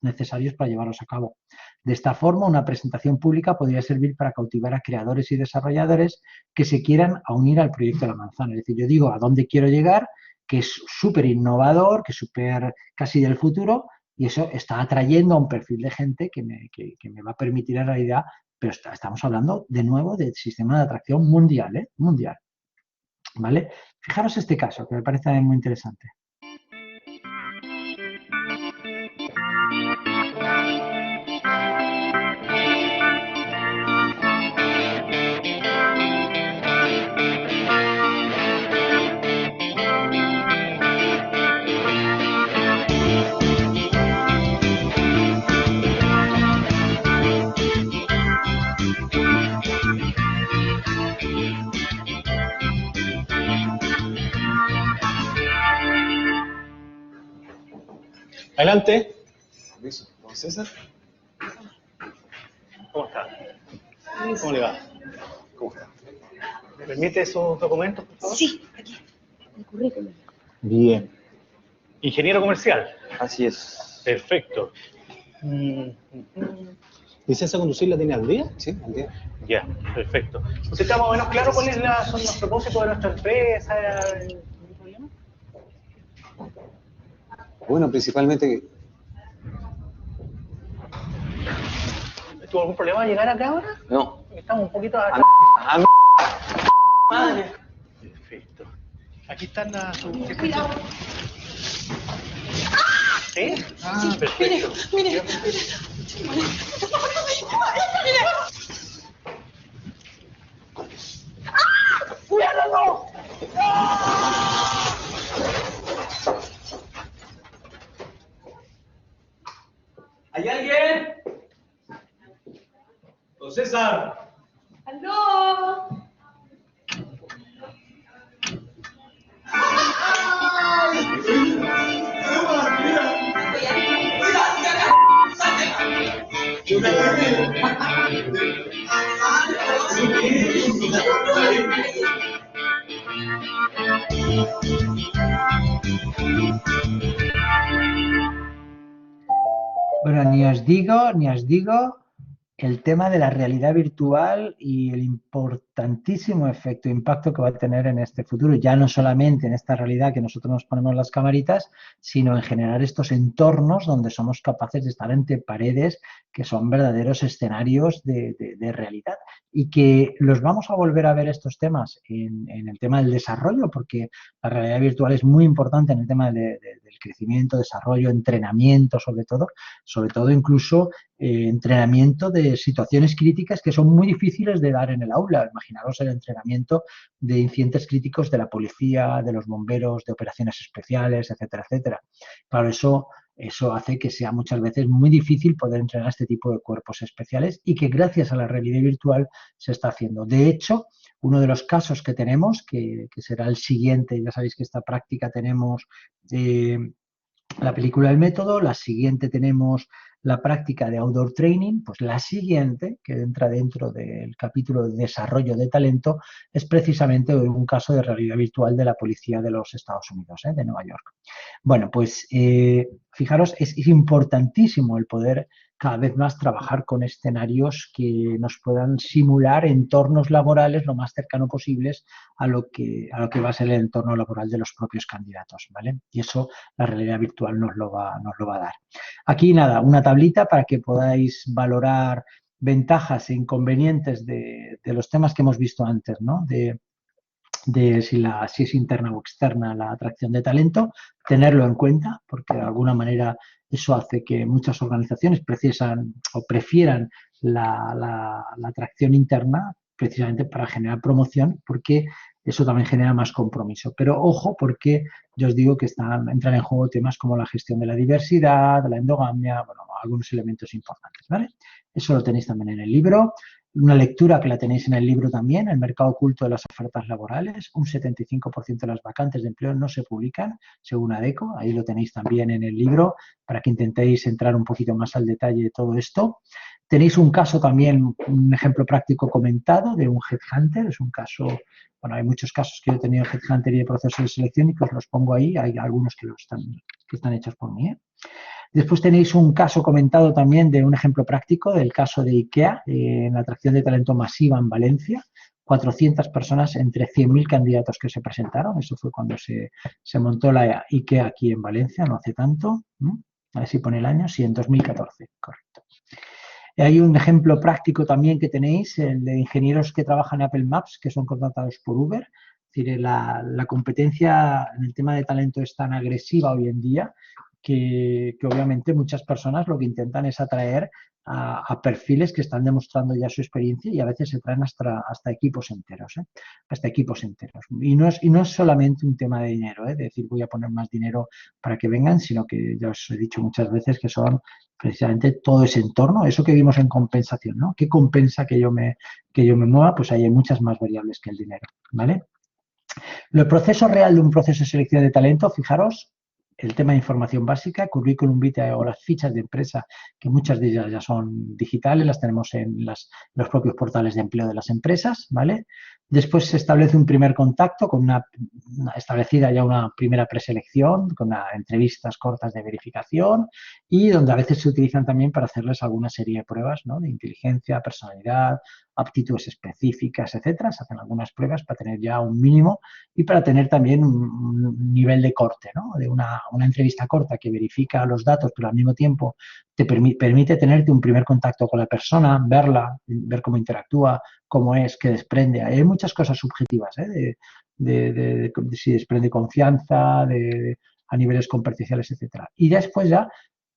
necesarios para llevarlos a cabo. De esta forma, una presentación pública podría servir para cautivar a creadores y desarrolladores que se quieran unir al proyecto de la manzana. Es decir, yo digo a dónde quiero llegar, que es súper innovador, que es súper casi del futuro, y eso está atrayendo a un perfil de gente que me va a permitir en realidad, pero estamos hablando de nuevo del sistema de atracción mundial, ¿eh? Mundial. ¿Vale? Fijaros este caso, que me parece muy interesante. Adelante. ¿Don César? ¿Cómo está? ¿Cómo le va? ¿Cómo está? ¿Me permite sus documentos, por favor? Sí, aquí. El currículum. Bien. Ingeniero comercial. Así es. Perfecto. ¿Licencia a conducir la tiene al día? Sí, al día. Ya, perfecto. ¿Usted está más o menos claro cuáles son los propósitos de nuestra empresa? ¿Algún problema? Bueno, principalmente... ¿Tuvo algún problema al llegar acá ahora? No. Estamos un poquito acá. Madre. Perfecto. Aquí están las... Cuidado. ¿Sí? Ah, sí, perfecto. Mire. ¡Cuidado! ¿Hay alguien? ¡Don César! ¡Aló! Bueno, ni os digo el tema de la realidad virtual y el importantísimo impacto que va a tener en este futuro, ya no solamente en esta realidad que nosotros nos ponemos las camaritas, sino en generar estos entornos donde somos capaces de estar entre paredes que son verdaderos escenarios de realidad y que los vamos a volver a ver estos temas en el tema del desarrollo, porque la realidad virtual es muy importante en el tema del crecimiento, desarrollo, entrenamiento sobre todo incluso entrenamiento de situaciones críticas que son muy difíciles de dar en el aula. Imaginaros el entrenamiento de incidentes críticos de la policía, de los bomberos, de operaciones especiales, etcétera, etcétera. Claro, eso hace que sea muchas veces muy difícil poder entrenar este tipo de cuerpos especiales y que gracias a la realidad virtual se está haciendo. De hecho, uno de los casos que tenemos, que será el siguiente, ya sabéis que esta práctica tenemos la película El Método, la siguiente tenemos la práctica de Outdoor Training, pues la siguiente, que entra dentro del capítulo de desarrollo de talento, es precisamente un caso de realidad virtual de la policía de los Estados Unidos, de Nueva York. Bueno, pues fijaros, es importantísimo el poder cada vez más trabajar con escenarios que nos puedan simular entornos laborales lo más cercano posibles a lo que va a ser el entorno laboral de los propios candidatos, ¿vale? Y eso la realidad virtual nos lo va a dar. Aquí nada, una tablita para que podáis valorar ventajas e inconvenientes de los temas que hemos visto antes, ¿no? De si es interna o externa la atracción de talento, tenerlo en cuenta, porque de alguna manera eso hace que muchas organizaciones prefieran la atracción interna precisamente para generar promoción, porque eso también genera más compromiso. Pero ojo, porque yo os digo que entran en juego temas como la gestión de la diversidad, la endogamia, bueno, algunos elementos importantes, ¿vale? Eso lo tenéis también en el libro. Una lectura que la tenéis en el libro también, el mercado oculto de las ofertas laborales. Un 75% de las vacantes de empleo no se publican, según ADECO. Ahí lo tenéis también en el libro para que intentéis entrar un poquito más al detalle de todo esto. Tenéis un caso también, un ejemplo práctico comentado de un headhunter. Es un caso, bueno, hay muchos casos que yo he tenido de headhunter y de proceso de selección y que os los pongo ahí. Hay algunos que están hechos por mí, ¿eh? Después tenéis un caso comentado también de un ejemplo práctico del caso de IKEA en la atracción de talento masiva en Valencia. 400 personas entre 100.000 candidatos que se presentaron. Eso fue cuando se montó la IKEA aquí en Valencia, no hace tanto. A ver si pone el año. Sí, en 2014, correcto. Hay un ejemplo práctico también que tenéis, el de ingenieros que trabajan en Apple Maps, que son contratados por Uber. Es decir, la competencia en el tema de talento es tan agresiva hoy en día que obviamente muchas personas lo que intentan es atraer a perfiles que están demostrando ya su experiencia y a veces se traen hasta equipos enteros, ¿eh? Hasta equipos enteros. Y no es solamente un tema de dinero, ¿eh? De decir voy a poner más dinero para que vengan, sino que ya os he dicho muchas veces que son precisamente todo ese entorno, eso que vimos en compensación, ¿no? ¿Qué compensa que yo me mueva? Pues ahí hay muchas más variables que el dinero, ¿vale? El proceso real de un proceso de selección de talento, fijaros, el tema de información básica, currículum vitae o las fichas de empresa, que muchas de ellas ya son digitales, las tenemos en los propios portales de empleo de las empresas, ¿vale? Después se establece un primer contacto con establecida ya una primera preselección, con entrevistas cortas de verificación y donde a veces se utilizan también para hacerles alguna serie de pruebas, ¿no? De inteligencia, personalidad, aptitudes específicas, etcétera. Se hacen algunas pruebas para tener ya un mínimo y para tener también un nivel de corte, ¿no? De una entrevista corta que verifica los datos, pero al mismo tiempo te permite tenerte un primer contacto con la persona, verla, ver cómo interactúa, cómo es, qué desprende. Hay muchas cosas subjetivas, ¿eh? De si desprende confianza, a niveles competenciales, etcétera. Y después ya,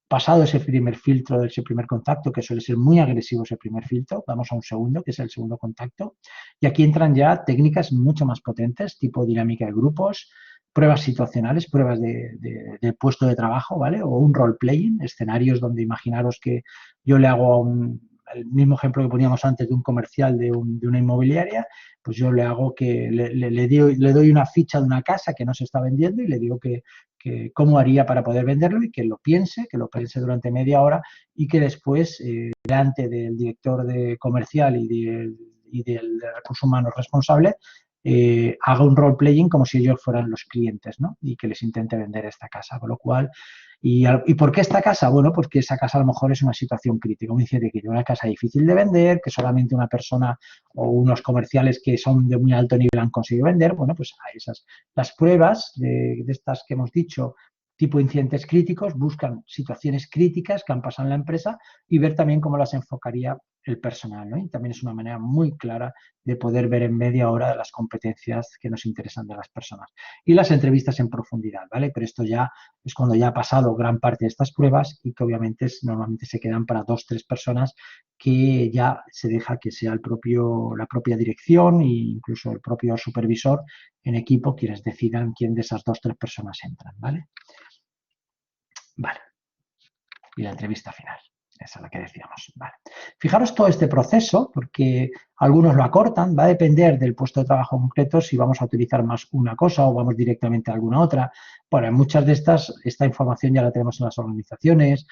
pasado ese primer filtro, ese primer contacto, que suele ser muy agresivo ese primer filtro, vamos a un segundo, que es el segundo contacto, y aquí entran ya técnicas mucho más potentes, tipo dinámica de grupos, pruebas situacionales, pruebas de puesto de trabajo, ¿vale? O un role-playing, escenarios donde imaginaros que yo le hago el mismo ejemplo que poníamos antes de un comercial de una inmobiliaria, pues yo le hago que le doy una ficha de una casa que no se está vendiendo y le digo que cómo haría para poder venderlo y que lo piense durante media hora y que después, delante del director de comercial y del recurso humano responsable, haga un role-playing como si ellos fueran los clientes, ¿no? Y que les intente vender esta casa, con lo cual... ¿Y por qué esta casa? Bueno, porque esa casa a lo mejor es una situación crítica. Uno dice que es una casa difícil de vender, que solamente una persona o unos comerciales que son de muy alto nivel han conseguido vender. Bueno, pues a las pruebas de estas que hemos dicho, tipo incidentes críticos, buscan situaciones críticas que han pasado en la empresa y ver también cómo las enfocaría el personal, ¿no? Y también es una manera muy clara de poder ver en media hora las competencias que nos interesan de las personas. Y las entrevistas en profundidad, ¿vale? Pero esto ya es cuando ya ha pasado gran parte de estas pruebas y que obviamente normalmente se quedan para 2 o 3 personas que ya se deja que sea la propia dirección e incluso el propio supervisor en equipo quienes decidan quién de esas 2 o 3 personas entran, ¿vale? Vale. Y la entrevista final. Esa es la que decíamos. Vale. Fijaros todo este proceso, porque algunos lo acortan, va a depender del puesto de trabajo concreto si vamos a utilizar más una cosa o vamos directamente a alguna otra. Bueno, en muchas de esta información ya la tenemos en las organizaciones,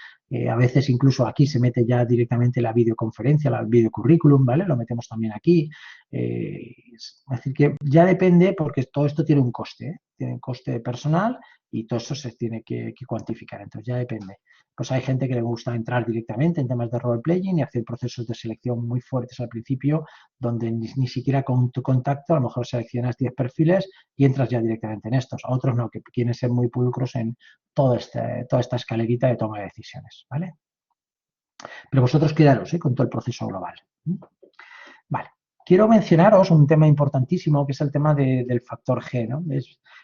a veces incluso aquí se mete ya directamente la videoconferencia, el videocurrículum, ¿vale? Lo metemos también aquí. Es decir, que ya depende porque todo esto tiene un coste, ¿eh? tienen coste personal y todo eso se tiene que cuantificar. Entonces ya depende. Pues hay gente que le gusta entrar directamente en temas de role-playing y hacer procesos de selección muy fuertes al principio, donde ni siquiera con tu contacto a lo mejor seleccionas 10 perfiles y entras ya directamente en estos. A otros no, que quieren ser muy pulcros en toda esta escalerita de toma de decisiones, ¿vale? Pero vosotros quedaros con todo el proceso global. Vale. Quiero mencionaros un tema importantísimo que es el tema del factor G, ¿no?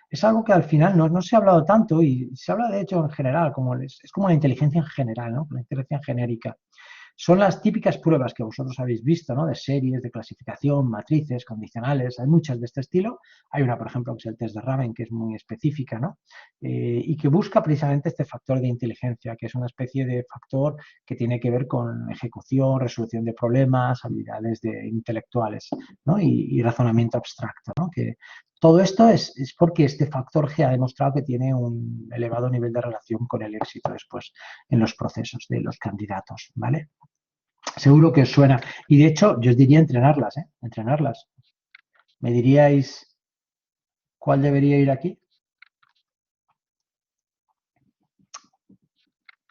Es algo que al final no se ha hablado tanto y se habla de hecho en general, es como la inteligencia en general, ¿no? La inteligencia genérica. Son las típicas pruebas que vosotros habéis visto, ¿no? De series, de clasificación, matrices, condicionales, hay muchas de este estilo. Hay una, por ejemplo, que es el test de Raven, que es muy específica, ¿no? Y que busca precisamente este factor de inteligencia, que es una especie de factor que tiene que ver con ejecución, resolución de problemas, habilidades intelectuales, ¿no? Y razonamiento abstracto, ¿no? Que todo esto es porque este factor G ha demostrado que tiene un elevado nivel de relación con el éxito después en los procesos de los candidatos, ¿vale? Seguro que os suena. Y de hecho, yo os diría entrenarlas, ¿eh? Entrenarlas. ¿Me diríais cuál debería ir aquí?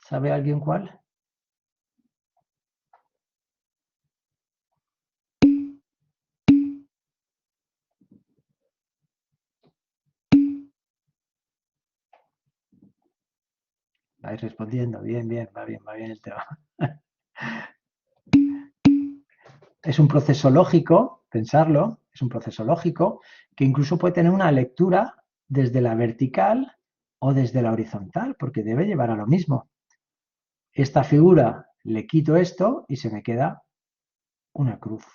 ¿Sabe alguien cuál? Vais respondiendo. Bien, va bien el tema. Es un proceso lógico, pensarlo, es un proceso lógico que incluso puede tener una lectura desde la vertical o desde la horizontal, porque debe llevar a lo mismo. Esta figura le quito esto y se me queda una cruz.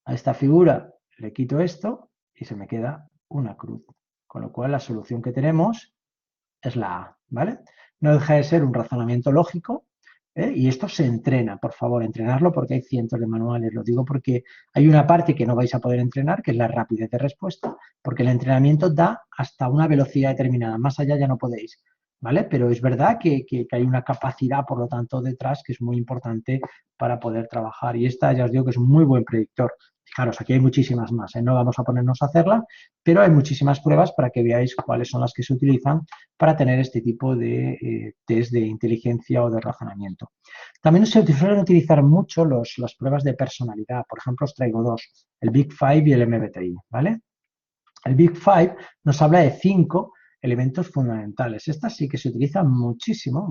A esta figura le quito esto y se me queda una cruz. Con lo cual la solución que tenemos es la A, ¿vale? No deja de ser un razonamiento lógico, y esto se entrena, por favor, entrenarlo porque hay cientos de manuales. Lo digo porque hay una parte que no vais a poder entrenar, que es la rapidez de respuesta, porque el entrenamiento da hasta una velocidad determinada. Más allá ya no podéis, ¿vale? Pero es verdad que hay una capacidad, por lo tanto, detrás que es muy importante para poder trabajar. Y esta ya os digo que es un muy buen predictor. Fijaros, aquí hay muchísimas más, no vamos a ponernos a hacerla, pero hay muchísimas pruebas para que veáis cuáles son las que se utilizan para tener este tipo de test de inteligencia o de razonamiento. También se suelen utilizar mucho las pruebas de personalidad. Por ejemplo, os traigo dos, el Big Five y el MBTI, ¿vale? El Big Five nos habla de 5 elementos fundamentales. Estas sí que se utilizan muchísimo,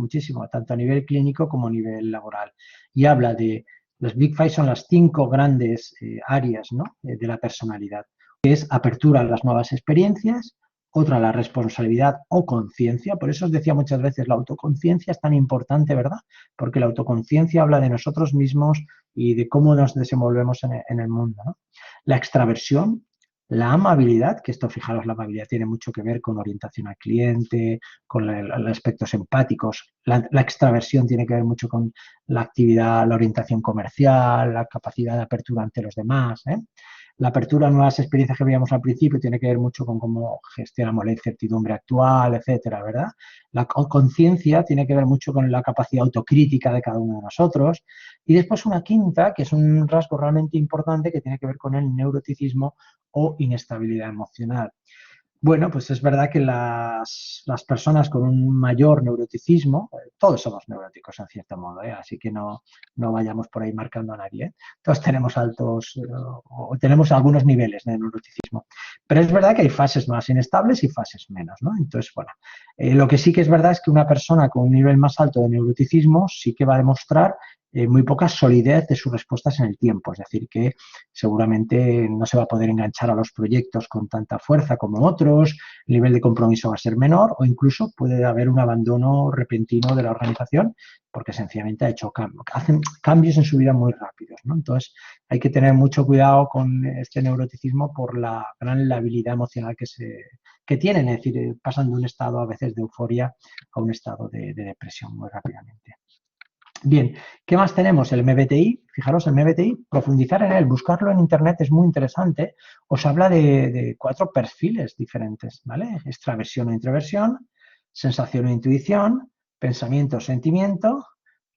tanto a nivel clínico como a nivel laboral. Y habla de, los Big Five son las 5 grandes áreas, ¿no? De la personalidad, que es apertura a las nuevas experiencias, otra la responsabilidad o conciencia. Por eso os decía muchas veces, la autoconciencia es tan importante, ¿verdad? Porque la autoconciencia habla de nosotros mismos y de cómo nos desenvolvemos en el mundo, ¿no? La extraversión, la amabilidad, que esto, fijaros, la amabilidad tiene mucho que ver con orientación al cliente, con los aspectos empáticos. La extraversión tiene que ver mucho con la actividad, la orientación comercial, la capacidad de apertura ante los demás, ¿eh? La apertura a nuevas experiencias que veíamos al principio tiene que ver mucho con cómo gestionamos la incertidumbre actual, etcétera, ¿verdad? La conciencia tiene que ver mucho con la capacidad autocrítica de cada uno de nosotros. Y después una quinta, que es un rasgo realmente importante, que tiene que ver con el neuroticismo o inestabilidad emocional. Bueno, pues es verdad que las personas con un mayor neuroticismo, todos somos neuróticos en cierto modo, así que no vayamos por ahí marcando a nadie. Todos tenemos altos o tenemos algunos niveles de neuroticismo. Pero es verdad que hay fases más inestables y fases menos, ¿no? Entonces, bueno, lo que sí que es verdad es que una persona con un nivel más alto de neuroticismo sí que va a demostrar muy poca solidez de sus respuestas en el tiempo, es decir, que seguramente no se va a poder enganchar a los proyectos con tanta fuerza como otros, el nivel de compromiso va a ser menor o incluso puede haber un abandono repentino de la organización porque sencillamente hacen cambios en su vida muy rápidos, ¿no? Entonces hay que tener mucho cuidado con este neuroticismo por la gran labilidad emocional que tienen, es decir, pasan de un estado a veces de euforia a un estado de depresión muy rápidamente. Bien, ¿qué más tenemos? El MBTI, fijaros, el MBTI, profundizar en él, buscarlo en internet es muy interesante. Os habla de 4 perfiles diferentes, ¿vale? Extraversión o introversión, sensación o intuición, pensamiento o sentimiento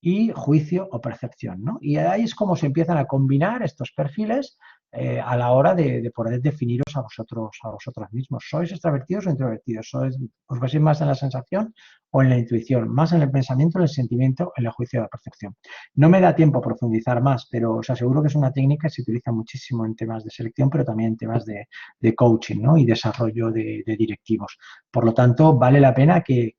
y juicio o percepción, ¿no? Y ahí es como se empiezan a combinar estos perfiles a la hora de poder definiros a vosotros mismos. ¿Sois extravertidos o introvertidos? ¿Os basáis más en la sensación o en la intuición? ¿Más en el pensamiento, en el sentimiento, en el juicio de la percepción? No me da tiempo a profundizar más, pero os aseguro que es una técnica que se utiliza muchísimo en temas de selección, pero también en temas de coaching, ¿no? Y desarrollo de directivos. Por lo tanto, vale la pena que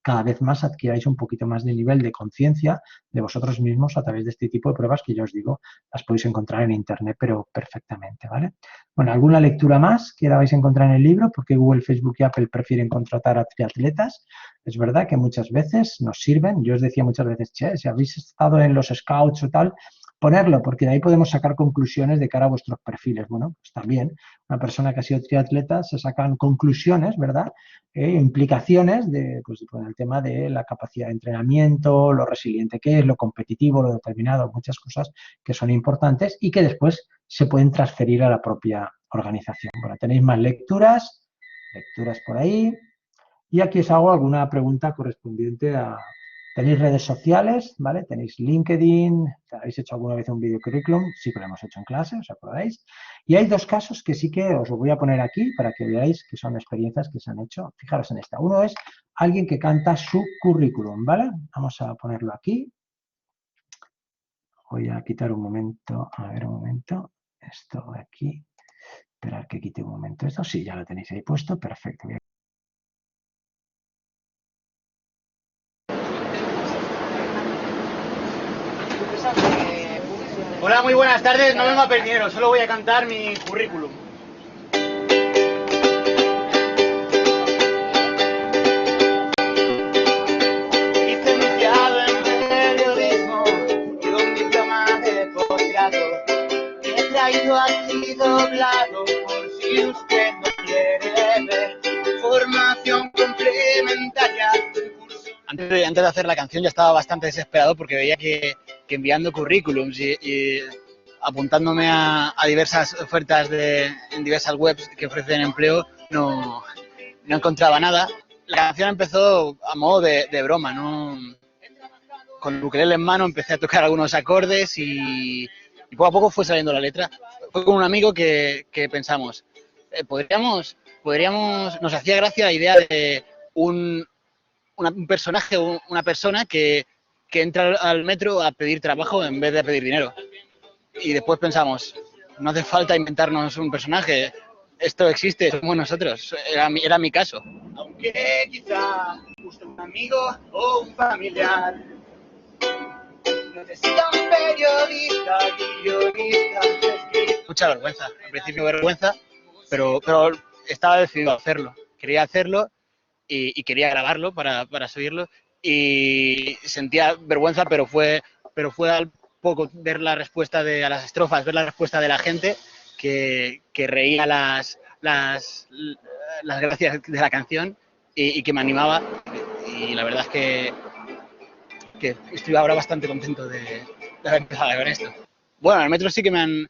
cada vez más adquiráis un poquito más de nivel de conciencia de vosotros mismos a través de este tipo de pruebas que ya os digo, las podéis encontrar en internet, pero perfectamente, ¿vale? Bueno, ¿alguna lectura más que la vais a encontrar en el libro? Porque Google, Facebook y Apple prefieren contratar a triatletas. Es verdad que muchas veces nos sirven. Yo os decía muchas veces, che, si habéis estado en los scouts o tal, ponerlo, porque de ahí podemos sacar conclusiones de cara a vuestros perfiles. Bueno, pues también una persona que ha sido triatleta se sacan conclusiones, ¿verdad? Implicaciones pues, con el tema de la capacidad de entrenamiento, lo resiliente que es, lo competitivo, lo determinado, muchas cosas que son importantes y que después se pueden transferir a la propia organización. Bueno, tenéis más lecturas por ahí. Y aquí os hago alguna pregunta correspondiente a... ¿Tenéis redes sociales? ¿Vale? ¿Tenéis LinkedIn? ¿Habéis hecho alguna vez un video currículum? Sí que lo hemos hecho en clase, ¿os acordáis? Y hay dos casos que sí que os lo voy a poner aquí para que veáis que son experiencias que se han hecho. Fijaros en esta. Uno es alguien que canta su currículum, ¿vale? Vamos a ponerlo aquí. Voy a quitar un momento. A ver, un momento. Esto de aquí. Esperar que quite un momento esto. Sí, ya lo tenéis ahí puesto. Perfecto. Hola, muy buenas tardes. No vengo a perdieros, solo voy a cantar mi currículum. Licenciado en periodismo y un diploma de posgrado. He traído aquí doblado por si usted no quiere ver. Formación complementaria. Antes de hacer la canción ya estaba bastante desesperado porque veía que enviando currículums y apuntándome a diversas ofertas en diversas webs que ofrecen empleo no encontraba nada. La canción empezó a modo de broma, ¿no? Con el ukelele en mano empecé a tocar algunos acordes y poco a poco fue saliendo la letra. Fue con un amigo que pensamos, podríamos, nos hacía gracia la idea de un personaje, una persona que entra al metro a pedir trabajo en vez de a pedir dinero. Y después pensamos, no hace falta inventarnos un personaje, esto existe, somos nosotros, era mi caso. Aunque quizá busque un amigo o un familiar, necesita un periodista, guionista. Mucha vergüenza, al principio vergüenza, pero estaba decidido a hacerlo, quería hacerlo y quería grabarlo para subirlo. Y sentía vergüenza, pero fue al poco ver la respuesta a las estrofas, ver la respuesta de la gente que reía las gracias de la canción y que me animaba. Y la verdad es que estoy ahora bastante contento de haber empezado a ver esto. Bueno, en el metro sí que me han...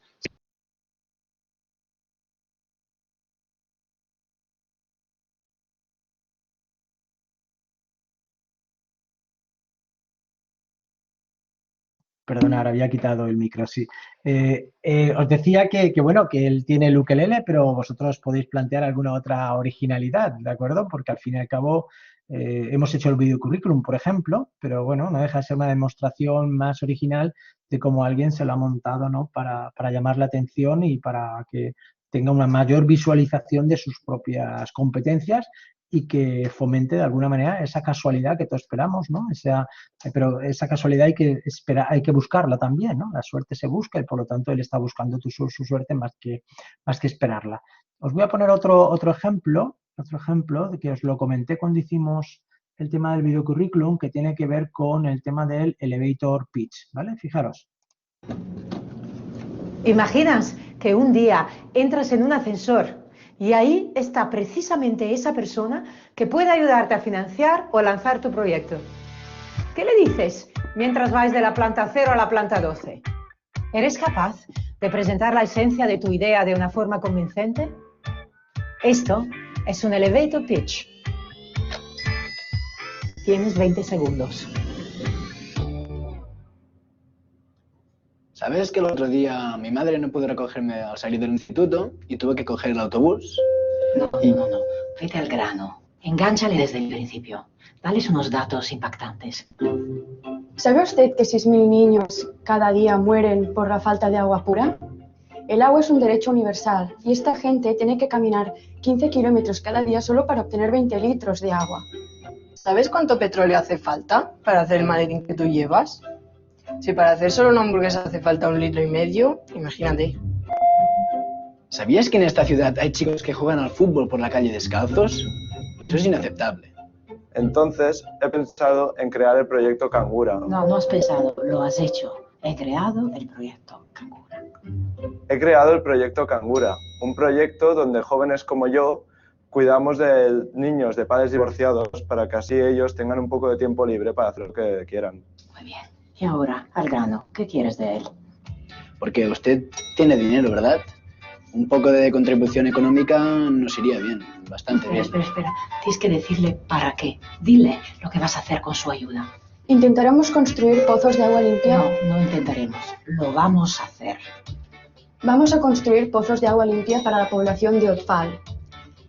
Perdona, ahora había quitado el micro, sí. Os decía que él tiene el ukelele, pero vosotros podéis plantear alguna otra originalidad, ¿de acuerdo? Porque al fin y al cabo hemos hecho el video currículum, por ejemplo, pero bueno, no deja de ser una demostración más original de cómo alguien se lo ha montado, ¿no? Para llamar la atención y para que tenga una mayor visualización de sus propias competencias y que fomente de alguna manera esa casualidad que todos esperamos, ¿no? Pero esa casualidad hay que buscarla también, ¿no? La suerte se busca y por lo tanto él está buscando su suerte más que esperarla. Os voy a poner otro ejemplo de que os lo comenté cuando hicimos el tema del video currículum, que tiene que ver con el tema del elevator pitch, ¿vale? Fijaros. ¿Imaginas que un día entras en un ascensor y ahí está precisamente esa persona que puede ayudarte a financiar o lanzar tu proyecto? ¿Qué le dices mientras vais de la planta 0 a la planta 12? ¿Eres capaz de presentar la esencia de tu idea de una forma convincente? Esto es un elevator pitch. Tienes 20 segundos. ¿Sabes que el otro día mi madre no pudo recogerme al salir del instituto y tuve que coger el autobús? No. Vete al grano. Engánchale desde el principio. Dales unos datos impactantes. ¿Sabe usted que 6.000 niños cada día mueren por la falta de agua pura? El agua es un derecho universal y esta gente tiene que caminar 15 kilómetros cada día solo para obtener 20 litros de agua. ¿Sabes cuánto petróleo hace falta para hacer el maletín que tú llevas? Si para hacer solo una hamburguesa hace falta 1,5 litros, imagínate. ¿Sabías que en esta ciudad hay chicos que juegan al fútbol por la calle descalzos? Eso es inaceptable. Entonces, he pensado en crear el proyecto Cangura. No has pensado, lo has hecho. He creado el proyecto. He creado el proyecto Cangura, un proyecto donde jóvenes como yo cuidamos de niños de padres divorciados para que así ellos tengan un poco de tiempo libre para hacer lo que quieran. Muy bien. Y ahora, al grano, ¿qué quieres de él? Porque usted tiene dinero, ¿verdad? Un poco de contribución económica nos iría bien, bastante bien. Espera. Tienes que decirle para qué. Dile lo que vas a hacer con su ayuda. ¿Intentaremos construir pozos de agua limpia? No intentaremos. Lo vamos a hacer. Vamos a construir pozos de agua limpia para la población de Otfal.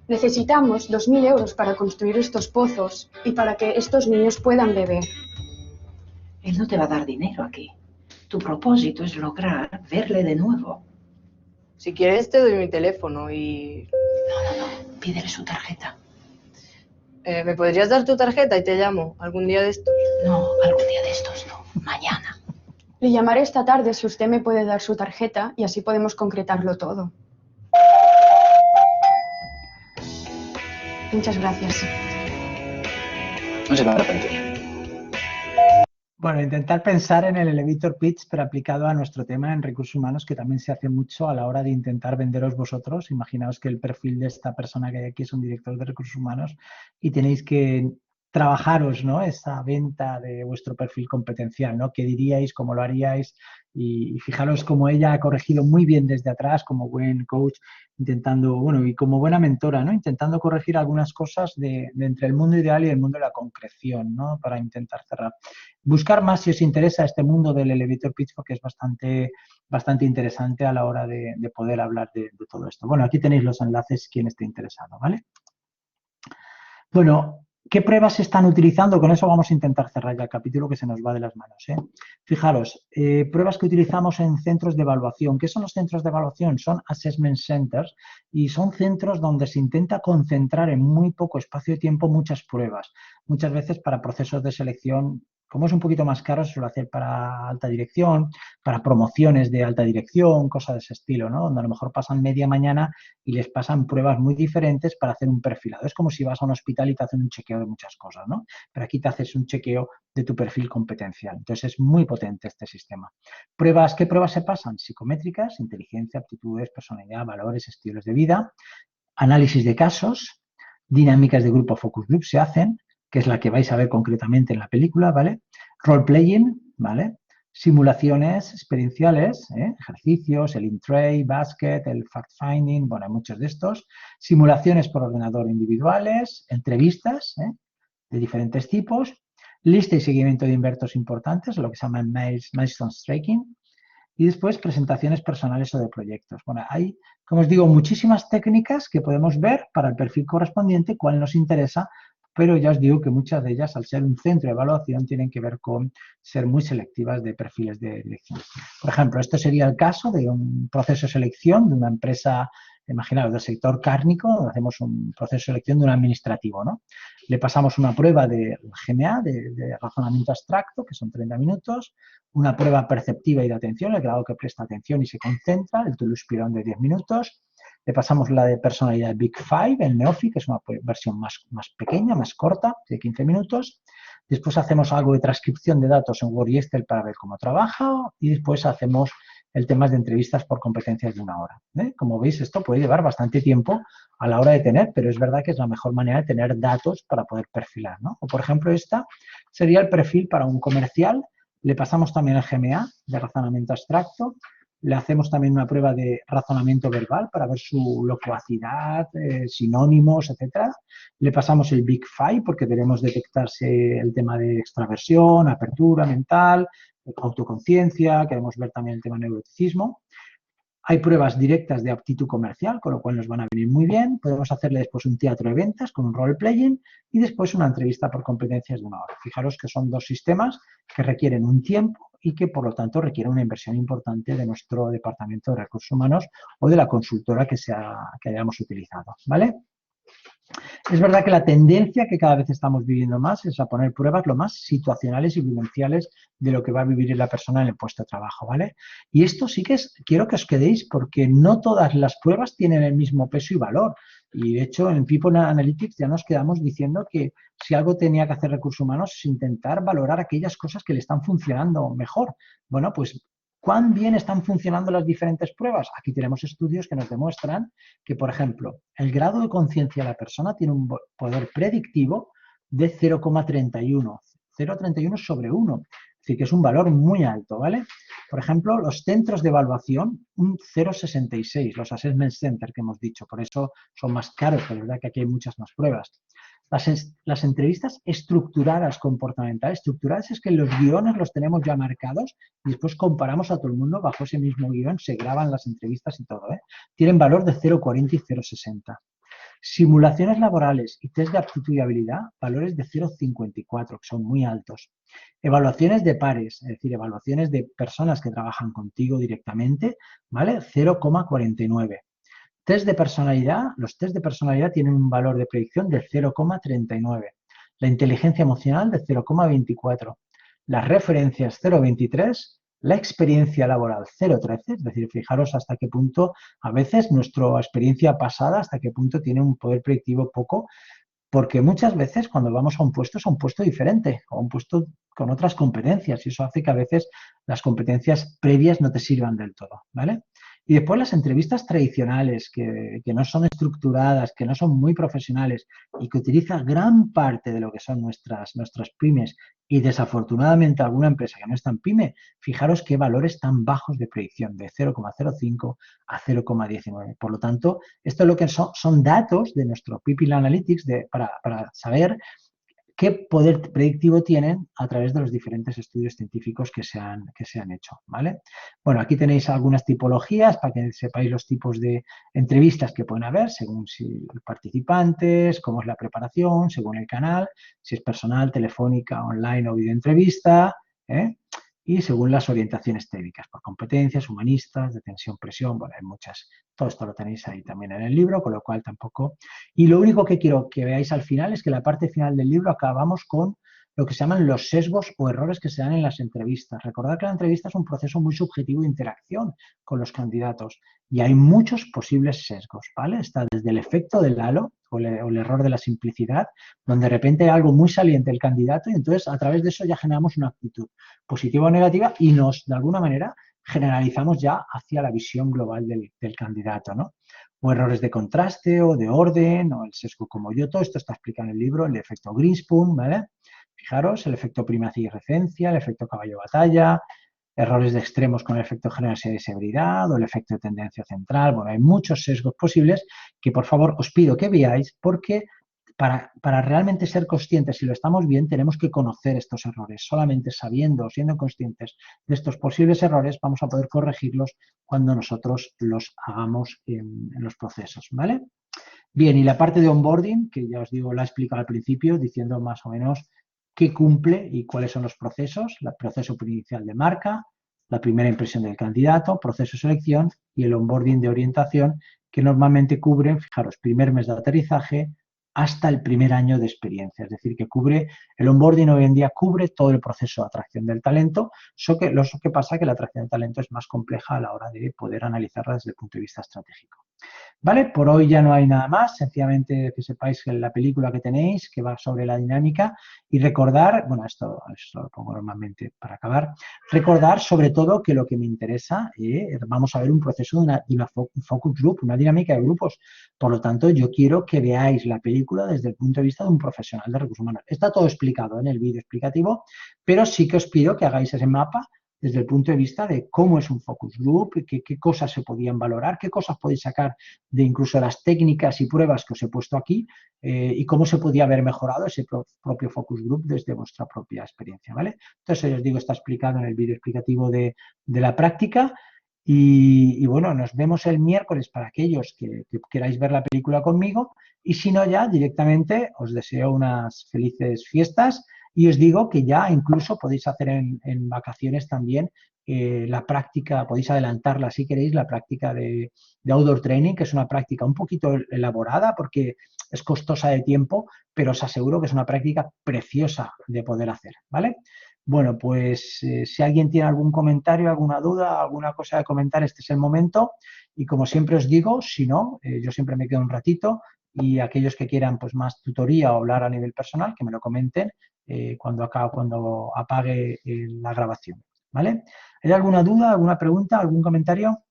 Necesitamos 2.000 euros para construir estos pozos y para que estos niños puedan beber. Él no te va a dar dinero aquí. Tu propósito es lograr verle de nuevo. Si quieres te doy mi teléfono y... No. Pídele su tarjeta. ¿Me podrías dar tu tarjeta y te llamo algún día de estos? No, algún día de estos no. Mañana. Le llamaré esta tarde si usted me puede dar su tarjeta y así podemos concretarlo todo. Muchas gracias. No se va a arrepentir. Bueno, intentar pensar en el elevator pitch, pero aplicado a nuestro tema en recursos humanos, que también se hace mucho a la hora de intentar venderos vosotros. Imaginaos que el perfil de esta persona que hay aquí es un director de recursos humanos y tenéis que trabajaros, ¿no?, esa venta de vuestro perfil competencial, ¿no? ¿Qué diríais? ¿Cómo lo haríais? Y fijaros cómo ella ha corregido muy bien desde atrás, como buen coach, intentando, bueno, y como buena mentora, ¿no?, intentando corregir algunas cosas de entre el mundo ideal y el mundo de la concreción, ¿no?, para intentar cerrar. Buscar más si os interesa este mundo del elevator pitch, porque es bastante interesante a la hora de poder hablar de todo esto. Bueno, aquí tenéis los enlaces quien esté interesado, ¿vale? Bueno, ¿qué pruebas se están utilizando? Con eso vamos a intentar cerrar ya el capítulo, que se nos va de las manos, ¿eh? Fijaros, pruebas que utilizamos en centros de evaluación. ¿Qué son los centros de evaluación? Son assessment centers y son centros donde se intenta concentrar en muy poco espacio de tiempo muchas pruebas. Muchas veces para procesos de selección, como es un poquito más caro, se suele hacer para alta dirección, para promociones de alta dirección, cosas de ese estilo, ¿no? Donde a lo mejor pasan media mañana y les pasan pruebas muy diferentes para hacer un perfilado. Es como si vas a un hospital y te hacen un chequeo de muchas cosas, ¿no? Pero aquí te haces un chequeo de tu perfil competencial. Entonces es muy potente este sistema. ¿Pruebas? ¿Qué pruebas se pasan? Psicométricas, inteligencia, aptitudes, personalidad, valores, estilos de vida, análisis de casos, dinámicas de grupo focus group se hacen, que es la que vais a ver concretamente en la película, ¿vale? Role-playing, ¿vale? Simulaciones experienciales, ejercicios, el in-tray, basket, el fact-finding, bueno, hay muchos de estos. Simulaciones por ordenador individuales, entrevistas, de diferentes tipos, lista y seguimiento de invertos importantes, lo que se llama milestone tracking, y después presentaciones personales o de proyectos. Bueno, hay, como os digo, muchísimas técnicas que podemos ver para el perfil correspondiente, cuál nos interesa, pero ya os digo que muchas de ellas, al ser un centro de evaluación, tienen que ver con ser muy selectivas de perfiles de elección. Por ejemplo, esto sería el caso de un proceso de selección de una empresa, imaginaos, del sector cárnico, donde hacemos un proceso de selección de un administrativo, ¿no? Le pasamos una prueba de GMA, de razonamiento abstracto, que son 30 minutos, una prueba perceptiva y de atención, el grado que presta atención y se concentra, el Toulouse-Piron de 10 minutos, le pasamos la de personalidad Big Five, el Neofi, que es una versión más pequeña, más corta, de 15 minutos. Después hacemos algo de transcripción de datos en Word y Excel para ver cómo trabaja. Y después hacemos el tema de entrevistas por competencias de 1 hora. Como veis, esto puede llevar bastante tiempo a la hora de tener, pero es verdad que es la mejor manera de tener datos para poder perfilar, ¿no? O, por ejemplo, esta sería el perfil para un comercial. Le pasamos también el GMA de razonamiento abstracto. Le hacemos también una prueba de razonamiento verbal para ver su locuacidad, sinónimos, etc. Le pasamos el Big Five porque debemos detectarse el tema de extraversión, apertura mental, autoconciencia, queremos ver también el tema de neuroticismo. Hay pruebas directas de aptitud comercial, con lo cual nos van a venir muy bien. Podemos hacerle después un teatro de ventas con un role-playing y después una entrevista por competencias de 1 hora. Fijaros que son 2 sistemas que requieren un tiempo y que, por lo tanto, requieren una inversión importante de nuestro departamento de recursos humanos o de la consultora que hayamos utilizado, ¿vale? Es verdad que la tendencia que cada vez estamos viviendo más es a poner pruebas lo más situacionales y vivenciales de lo que va a vivir la persona en el puesto de trabajo, ¿vale? Y esto sí que quiero que os quedéis porque no todas las pruebas tienen el mismo peso y valor. Y de hecho en People Analytics ya nos quedamos diciendo que si algo tenía que hacer recursos humanos es intentar valorar aquellas cosas que le están funcionando mejor. Bueno, pues ¿cuán bien están funcionando las diferentes pruebas? Aquí tenemos estudios que nos demuestran que, por ejemplo, el grado de conciencia de la persona tiene un poder predictivo de 0,31. 0,31 sobre 1. Es decir, que es un valor muy alto, ¿vale? Por ejemplo, los centros de evaluación, un 0,66. Los assessment centers que hemos dicho. Por eso son más caros, pero es verdad que aquí hay muchas más pruebas. Las entrevistas estructuradas, comportamentales, estructuradas es que los guiones los tenemos ya marcados y después comparamos a todo el mundo bajo ese mismo guión, se graban las entrevistas y todo, ¿eh? Tienen valor de 0,40 y 0,60. Simulaciones laborales y test de aptitud y habilidad, valores de 0,54, que son muy altos. Evaluaciones de pares, es decir, evaluaciones de personas que trabajan contigo directamente, ¿vale? 0,49. Test de personalidad, los test de personalidad tienen un valor de predicción de 0,39. La inteligencia emocional de 0,24. Las referencias 0,23. La experiencia laboral 0,13. Es decir, fijaros hasta qué punto a veces nuestra experiencia pasada, hasta qué punto tiene un poder predictivo poco, porque muchas veces cuando vamos a un puesto es un puesto diferente o un puesto con otras competencias y eso hace que a veces las competencias previas no te sirvan del todo, ¿vale? Y después las entrevistas tradicionales, que no son estructuradas, que no son muy profesionales y que utilizan gran parte de lo que son nuestras pymes y desafortunadamente alguna empresa que no es tan pyme, fijaros qué valores tan bajos de predicción, de 0,05 a 0,19. Por lo tanto, esto es lo que son datos de nuestro People Analytics para saber qué poder predictivo tienen a través de los diferentes estudios científicos que se han hecho, ¿vale? Bueno, aquí tenéis algunas tipologías para que sepáis los tipos de entrevistas que pueden haber, según si participantes, cómo es la preparación, según el canal, si es personal, telefónica, online o videoentrevista, ¿eh? Y según las orientaciones técnicas, por competencias, humanistas, de tensión, presión, bueno, hay muchas. Todo esto lo tenéis ahí también en el libro, con lo cual tampoco... Y lo único que quiero que veáis al final es que la parte final del libro acabamos con lo que se llaman los sesgos o errores que se dan en las entrevistas. Recordad que la entrevista es un proceso muy subjetivo de interacción con los candidatos y hay muchos posibles sesgos, ¿vale? Está desde el efecto del halo o el error de la simplicidad, donde de repente hay algo muy saliente del candidato y entonces a través de eso ya generamos una actitud positiva o negativa y nos, de alguna manera, generalizamos ya hacia la visión global del candidato, ¿no? O errores de contraste o de orden o el sesgo como yo, todo esto está explicado en el libro, el efecto Greenspoon, ¿vale? Fijaros, el efecto primacía y referencia, el efecto caballo-batalla, errores de extremos con el efecto generosidad y severidad o el efecto de tendencia central. Bueno, hay muchos sesgos posibles que, por favor, os pido que veáis porque para realmente ser conscientes, si lo estamos bien, tenemos que conocer estos errores. Solamente sabiendo, siendo conscientes de estos posibles errores, vamos a poder corregirlos cuando nosotros los hagamos en los procesos, ¿vale? Bien, y la parte de onboarding, que ya os digo, la he explicado al principio, diciendo más o menos qué cumple y cuáles son los procesos, el proceso inicial de marca, la primera impresión del candidato, proceso de selección y el onboarding de orientación, que normalmente cubren, fijaros, primer mes de aterrizaje hasta el primer año de experiencia. Es decir, que cubre, el onboarding hoy en día cubre todo el proceso de atracción del talento, lo que pasa es que la atracción del talento es más compleja a la hora de poder analizarla desde el punto de vista estratégico. Vale, por hoy ya no hay nada más, sencillamente que sepáis que la película que tenéis, que va sobre la dinámica, y recordar, bueno, esto lo pongo normalmente para acabar, recordar sobre todo que lo que me interesa, vamos a ver un proceso de un focus group, una dinámica de grupos, por lo tanto yo quiero que veáis la película desde el punto de vista de un profesional de recursos humanos. Está todo explicado en el vídeo explicativo, pero sí que os pido que hagáis ese mapa desde el punto de vista de cómo es un focus group, qué cosas se podían valorar, qué cosas podéis sacar de incluso las técnicas y pruebas que os he puesto aquí y cómo se podía haber mejorado ese propio focus group desde vuestra propia experiencia, ¿vale? Entonces, os digo, está explicado en el vídeo explicativo de la práctica. Y bueno, nos vemos el miércoles para aquellos que queráis ver la película conmigo y si no ya directamente os deseo unas felices fiestas y os digo que ya incluso podéis hacer en vacaciones también la práctica, podéis adelantarla si queréis, la práctica de outdoor training, que es una práctica un poquito elaborada porque es costosa de tiempo, pero os aseguro que es una práctica preciosa de poder hacer, ¿vale? Bueno, pues si alguien tiene algún comentario, alguna duda, alguna cosa de comentar, este es el momento. Y como siempre os digo, si no, yo siempre me quedo un ratito y aquellos que quieran pues más tutoría o hablar a nivel personal, que me lo comenten cuando apague la grabación, ¿vale? ¿Hay alguna duda, alguna pregunta, algún comentario?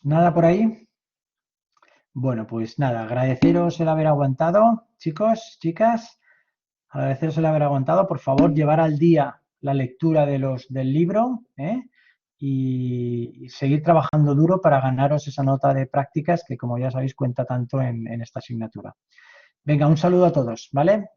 ¿Nada por ahí? Bueno, pues nada, agradeceros el haber aguantado, chicos, chicas, agradeceros el haber aguantado. Por favor, llevar al día la lectura del libro y seguir trabajando duro para ganaros esa nota de prácticas que, como ya sabéis, cuenta tanto en esta asignatura. Venga, un saludo a todos, ¿vale?